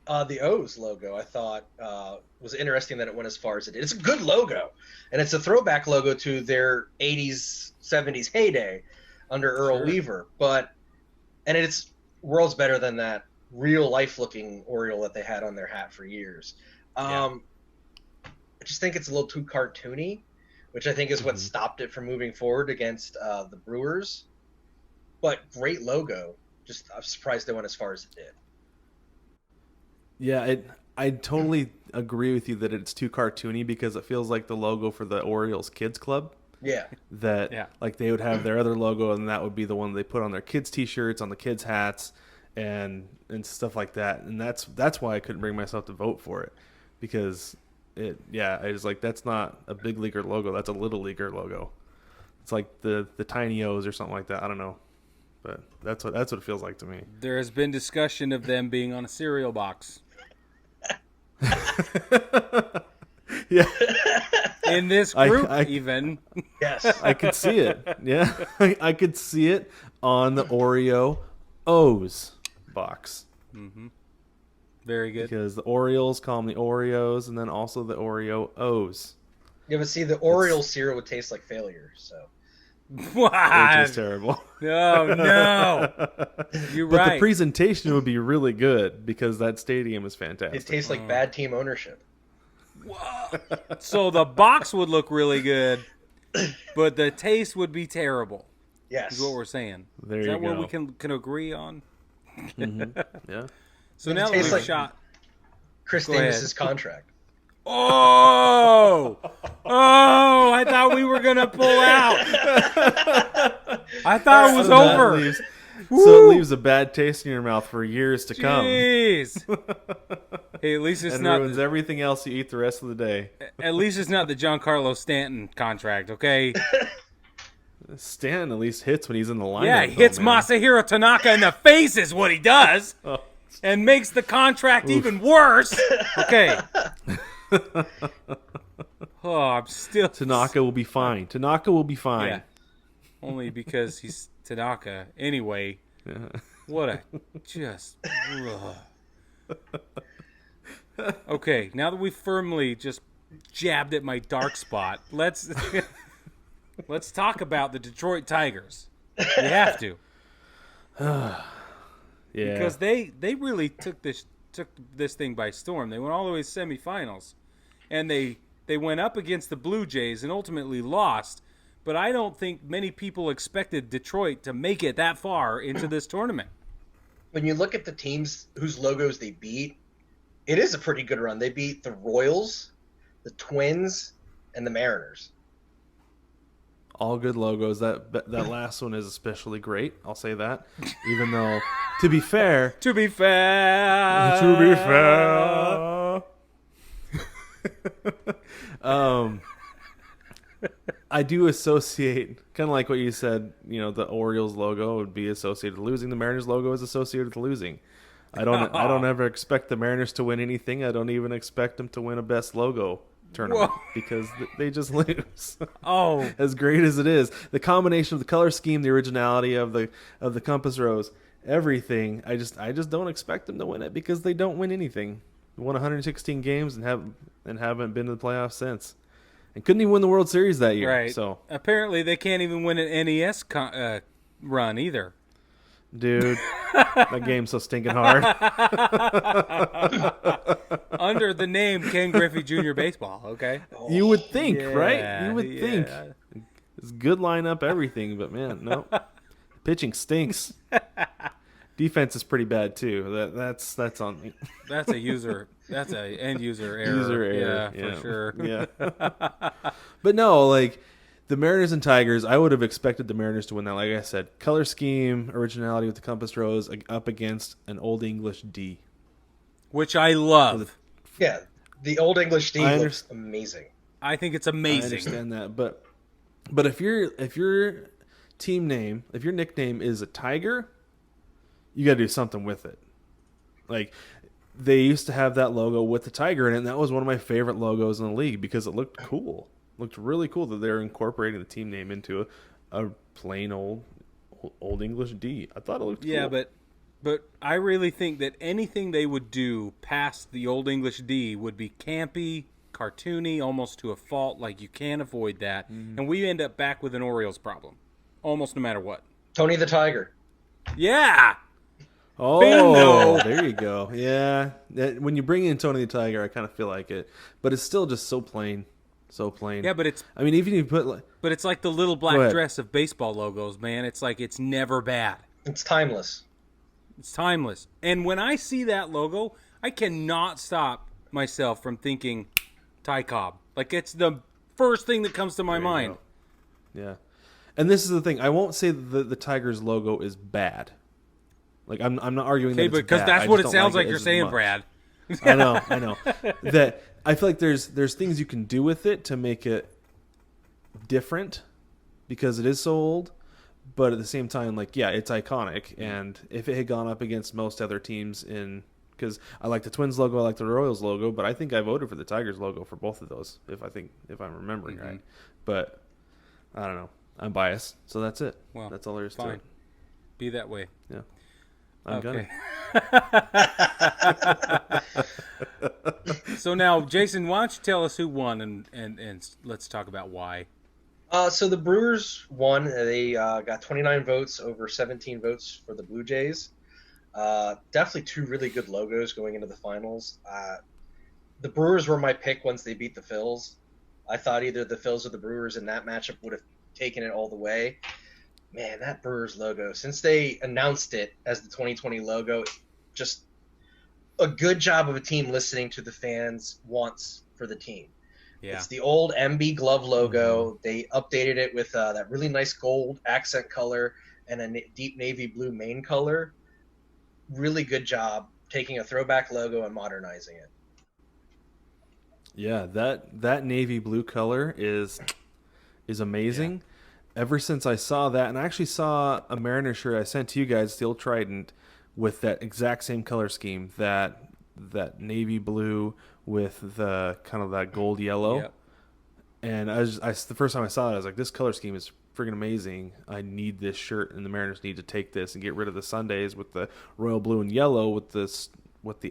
Speaker 5: The O's logo, I thought, was interesting that it went as far as it did. It's a good logo, and it's a throwback logo to their 80s, 70s heyday under Earl Weaver. And it's worlds better than that real-life-looking Oriole that they had on their hat for years. I just think it's a little too cartoony, which I think is what stopped it from moving forward against the Brewers. But great logo. Just I'm surprised they went as far as it did.
Speaker 2: Yeah, I totally agree with you that it's too cartoony, because it feels like the logo for the Orioles Kids Club.
Speaker 5: Yeah.
Speaker 2: Like they would have their other logo and that would be the one they put on their kids' t-shirts, on the kids' hats, and stuff like that. And that's why I couldn't bring myself to vote for it, because I was like, that's not a big leaguer logo, that's a little leaguer logo. It's like the Tiny O's or something like that. I don't know. But that's what it feels like to me.
Speaker 1: There has been discussion of them being on a cereal box.
Speaker 2: Yeah.
Speaker 1: In this group, even.
Speaker 5: Yes.
Speaker 2: I could see it. Yeah. I could see it on the Oreo O's box.
Speaker 1: Very good.
Speaker 2: Because the Orioles call them the Oreos, and then also the Oreo O's.
Speaker 5: Yeah, but see, the Oreo cereal would taste like failure. So
Speaker 1: What?
Speaker 2: Which is terrible.
Speaker 1: No. You're
Speaker 2: But
Speaker 1: right.
Speaker 2: the presentation would be really good because that stadium is fantastic.
Speaker 5: it tastes like bad team ownership.
Speaker 1: So the box would look really good, but the taste would be terrible.
Speaker 5: Yes.
Speaker 1: Is what we're saying.
Speaker 2: There
Speaker 1: Is
Speaker 2: you
Speaker 1: that what
Speaker 2: go.
Speaker 1: we can agree on?
Speaker 2: Yeah.
Speaker 1: So
Speaker 5: It
Speaker 1: now that
Speaker 5: tastes
Speaker 1: we've
Speaker 5: like-
Speaker 1: shot.
Speaker 5: Chris
Speaker 1: Go
Speaker 5: Davis's
Speaker 1: ahead.
Speaker 5: contract.
Speaker 1: Oh, I thought we were gonna pull out. I thought it was
Speaker 2: So that
Speaker 1: over.
Speaker 2: leaves-
Speaker 1: Woo.
Speaker 2: So it leaves a bad taste in your mouth for years to come.
Speaker 1: Jeez. Hey, at least it's
Speaker 2: And
Speaker 1: not.
Speaker 2: ruins everything else you eat the rest of the day.
Speaker 1: At least it's not the Giancarlo Stanton contract, okay?
Speaker 2: Stan at least hits when he's in the lineup.
Speaker 1: Yeah, he
Speaker 2: though,
Speaker 1: hits
Speaker 2: man.
Speaker 1: Masahiro Tanaka in the face is what he does,
Speaker 2: Oh.
Speaker 1: and makes the contract even worse. Okay. Oh, I'm still
Speaker 2: Tanaka will be fine. Tanaka will be fine.
Speaker 1: Yeah. Only because he's Tanaka. Anyway, what a just. Ugh. Okay, now that we firmly just jabbed at my dark spot, let's talk about the Detroit Tigers. We have to.
Speaker 2: Yeah.
Speaker 1: Because they really took this thing by storm. They went all the way to semifinals, and they went up against the Blue Jays and ultimately lost. But I don't think many people expected Detroit to make it that far into this tournament.
Speaker 5: When you look at the teams whose logos they beat, it is a pretty good run. They beat the Royals, the Twins, and the Mariners.
Speaker 2: All good logos. That last one is especially great. I'll say that. Even though, to be fair,
Speaker 1: To be fair,
Speaker 2: I do associate, kind of like what you said, the Orioles logo would be associated with losing. The Mariners logo is associated with losing. I don't ever expect the Mariners to win anything. I don't even expect them to win a best logo tournament because they just lose.
Speaker 1: Oh,
Speaker 2: As great as it is, the combination of the color scheme, the originality of the compass rose, everything, I just don't expect them to win it because they don't win anything. They won 116 games and haven't been to the playoffs since. And couldn't even win the World Series that year.
Speaker 1: right.
Speaker 2: So,
Speaker 1: Apparently, they can't even win an NES run either.
Speaker 2: dude, that game's so stinking hard.
Speaker 1: Under the name Ken Griffey Jr. Baseball, okay?
Speaker 2: You would think, right?
Speaker 1: Yeah,
Speaker 2: You would think.
Speaker 1: yeah.
Speaker 2: It's good lineup, everything, but man, no. Pitching stinks. Defense is pretty bad too. That's on me.
Speaker 1: That's a user. That's a end user error.
Speaker 2: User error.
Speaker 1: Yeah, for sure.
Speaker 2: Yeah. But no, like the Mariners and Tigers, I would have expected the Mariners to win that. Like I said, color scheme, originality with the compass rose up against an Old English D.
Speaker 1: Which I love.
Speaker 5: Yeah, the Old English D
Speaker 2: I
Speaker 5: looks amazing.
Speaker 1: I think it's
Speaker 2: I
Speaker 1: amazing.
Speaker 2: understand that, but if your team name, if your nickname is a tiger, you got to do something with it. Like they used to have that logo with the tiger in it, and that was one of my favorite logos in the league because it looked cool. It looked really cool that they're incorporating the team name into a plain old English D. I thought it looked
Speaker 1: Yeah,
Speaker 2: cool.
Speaker 1: but I really think that anything they would do past the Old English D would be campy, cartoony, almost to a fault. Like you can't avoid that, and we end up back with an Orioles problem, almost no matter what.
Speaker 5: Tony the Tiger.
Speaker 1: Yeah.
Speaker 2: Oh,
Speaker 1: Bingo.
Speaker 2: there you go. Yeah. When you bring in Tony the Tiger, I kind of feel like it. But it's still just so plain. So plain.
Speaker 1: Yeah, but it's
Speaker 2: even if you put
Speaker 1: like the little
Speaker 2: Go
Speaker 1: black
Speaker 2: ahead.
Speaker 1: dress of baseball logos, man. It's like it's never bad.
Speaker 5: It's timeless.
Speaker 1: It's timeless. And when I see that logo, I cannot stop myself from thinking Ty Cobb. Like it's the first thing that comes to my mind.
Speaker 2: Yeah. And this is the thing. I won't say that the Tigers logo is bad. Like I'm not arguing that
Speaker 1: Okay,
Speaker 2: it's
Speaker 1: because
Speaker 2: bad.
Speaker 1: that's
Speaker 2: I
Speaker 1: what
Speaker 2: just
Speaker 1: it
Speaker 2: don't
Speaker 1: sounds like
Speaker 2: it
Speaker 1: you're
Speaker 2: as
Speaker 1: saying,
Speaker 2: much.
Speaker 1: Brad.
Speaker 2: I know. That I feel like there's things you can do with it to make it different because it is so old. But at the same time, like, yeah, it's iconic. And if it had gone up against most other teams because I like the Twins logo, I like the Royals logo, but I think I voted for the Tigers logo for both of those, if I'm remembering right. But I don't know. I'm biased, so that's it.
Speaker 1: Well,
Speaker 2: that's all there is to it.
Speaker 1: Be that way.
Speaker 2: Yeah. I'm
Speaker 1: okay. So now, Jason, why don't you tell us who won, and let's talk about why.
Speaker 5: So the Brewers won. They got 29 votes over 17 votes for the Blue Jays. Definitely two really good logos going into the finals. The Brewers were my pick once they beat the Phils. I thought either the Phils or the Brewers in that matchup would have taken it all the way. Man, that Brewers logo, since they announced it as the 2020 logo, just a good job of a team listening to the fans' wants for the team. Yeah. It's the old MB glove logo. Mm-hmm. They updated it with that really nice gold accent color and a deep navy blue main color. Really good job taking a throwback logo and modernizing it.
Speaker 2: Yeah, that navy blue color is amazing. Yeah. Ever since I saw that, and I actually saw a Mariner shirt I sent to you guys, the old Trident, with that exact same color scheme, that navy blue with the kind of that gold yellow. Yep. And the first time I saw it, I was like, this color scheme is freaking amazing. I need this shirt, and the Mariners need to take this and get rid of the Sundays with the royal blue and yellow with the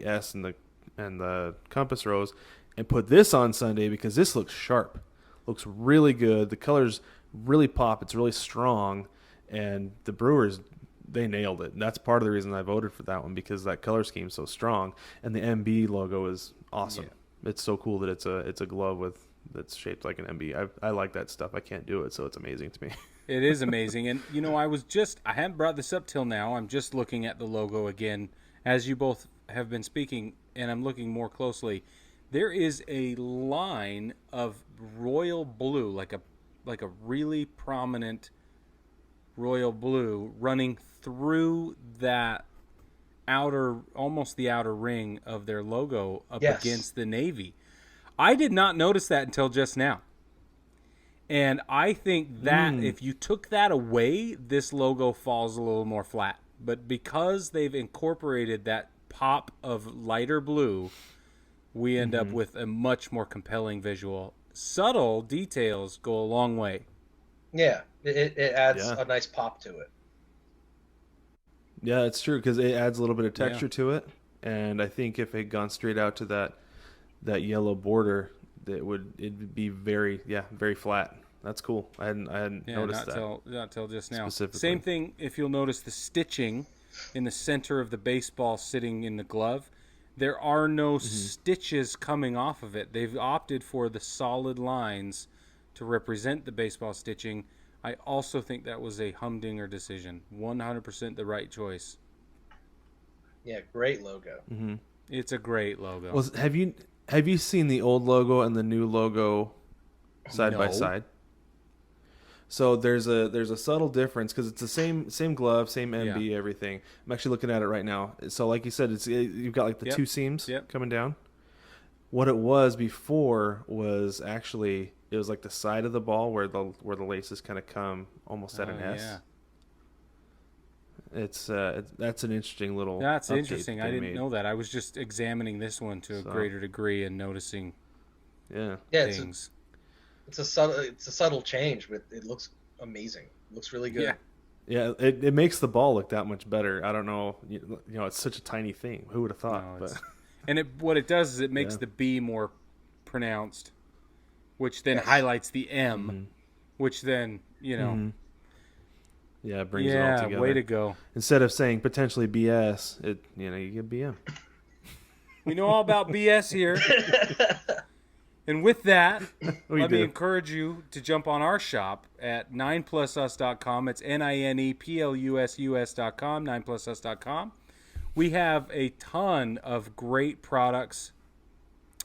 Speaker 2: S and the compass rose, and put this on Sunday because this looks sharp, looks really good. The colors really pop. It's really strong, and the Brewers, they nailed it. And that's part of the reason I voted for that one, because that color scheme is so strong, and the MB logo is awesome. Yeah. It's so cool that it's a glove that's shaped like an MB. I like that stuff. I can't do it, so it's amazing to me.
Speaker 1: It is amazing. And I hadn't brought this up till now. I'm just looking at the logo again as you both have been speaking, and I'm looking more closely. There is a line of royal blue, like a really prominent royal blue running through that almost the outer ring of their logo up against the navy. I did not notice that until just now. And I think that if you took that away, this logo falls a little more flat. But because they've incorporated that pop of lighter blue, we end up with a much more compelling visual. Subtle details go a long way.
Speaker 5: Yeah, it adds a nice pop to it.
Speaker 2: Yeah, it's true, because it adds a little bit of texture to it. And I think if it had gone straight out to that yellow border, it'd be very flat. That's cool. I hadn't noticed that.
Speaker 1: Not till just now. Same thing if you'll notice the stitching in the center of the baseball sitting in the glove. There are no stitches coming off of it. They've opted for the solid lines to represent the baseball stitching. I also think that was a humdinger decision. 100% the right choice.
Speaker 5: Yeah, great logo.
Speaker 2: Mm-hmm.
Speaker 1: It's a great logo.
Speaker 2: Well, have you seen the old logo and the new logo side by side? So there's a subtle difference, because it's the same glove, same MB, everything. I'm actually looking at it right now. So like you said, you've got like the two seams coming down. What it was before was actually, it was like the side of the ball where the laces kind of come almost at an S. Yeah. That's an interesting little.
Speaker 1: That's interesting. I didn't know that. I was just examining this one to a greater degree and noticing. Things.
Speaker 5: It's a subtle change, but it looks amazing. It looks really good.
Speaker 2: Yeah, it makes the ball look that much better. I don't know, it's such a tiny thing. Who would have thought?
Speaker 1: No, and what it does is it makes the B more pronounced, which then highlights the M, which then
Speaker 2: Yeah, it brings it all together.
Speaker 1: Yeah, way to go.
Speaker 2: Instead of saying potentially BS, you get BM.
Speaker 1: We know all about BS here. And with that, let me encourage you to jump on our shop at 9plusus.com. It's NINEPLUSUS.com, 9plusus.com. We have a ton of great products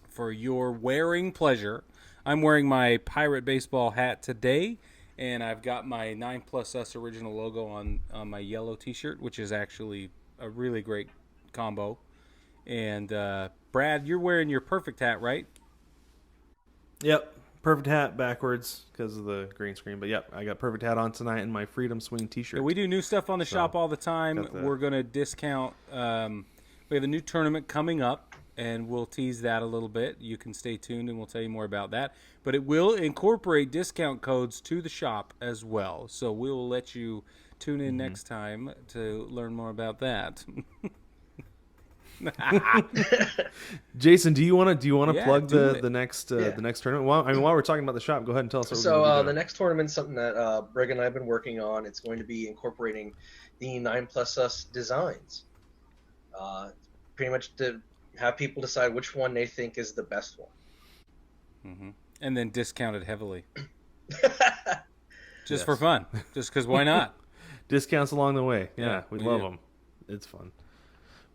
Speaker 1: for your wearing pleasure. I'm wearing my Pirate Baseball hat today, and I've got my 9plusus original logo on my yellow t-shirt, which is actually a really great combo. And Brad, you're wearing your Perfect hat, right?
Speaker 2: Yep. Perfect hat backwards because of the green screen. But yep, I got Perfect hat on tonight in my Freedom Swing t-shirt.
Speaker 1: Yeah, we do new stuff on the shop all the time. We're going to discount. We have a new tournament coming up, and we'll tease that a little bit. You can stay tuned, and we'll tell you more about that. But it will incorporate discount codes to the shop as well. So we will let you tune in next time to learn more about that.
Speaker 2: Jason, do you want to plug the next tournament? While we're talking about the shop, go ahead and tell us.
Speaker 5: So the next tournament is something that Brig and I have been working on. It's going to be incorporating the 9+Us designs. Pretty much to have people decide which one they think is the best one.
Speaker 1: Mm-hmm. And then discount it heavily. Just for fun. Just because why not?
Speaker 2: Discounts along the way. Yeah, we love them. It's fun.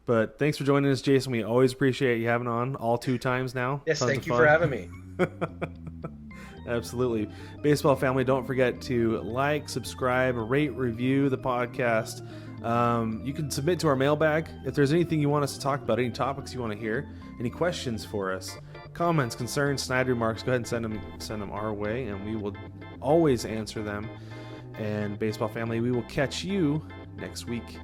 Speaker 2: But thanks for joining us, Jason. We always appreciate you having on all 2 times now.
Speaker 5: Yes, thank you for having me.
Speaker 2: Absolutely. Baseball family, don't forget to like, subscribe, rate, review the podcast. You can submit to our mailbag if there's anything you want us to talk about, any topics you want to hear, any questions for us, comments, concerns, snide remarks. Go ahead and send them our way, and we will always answer them. And baseball family, we will catch you next week.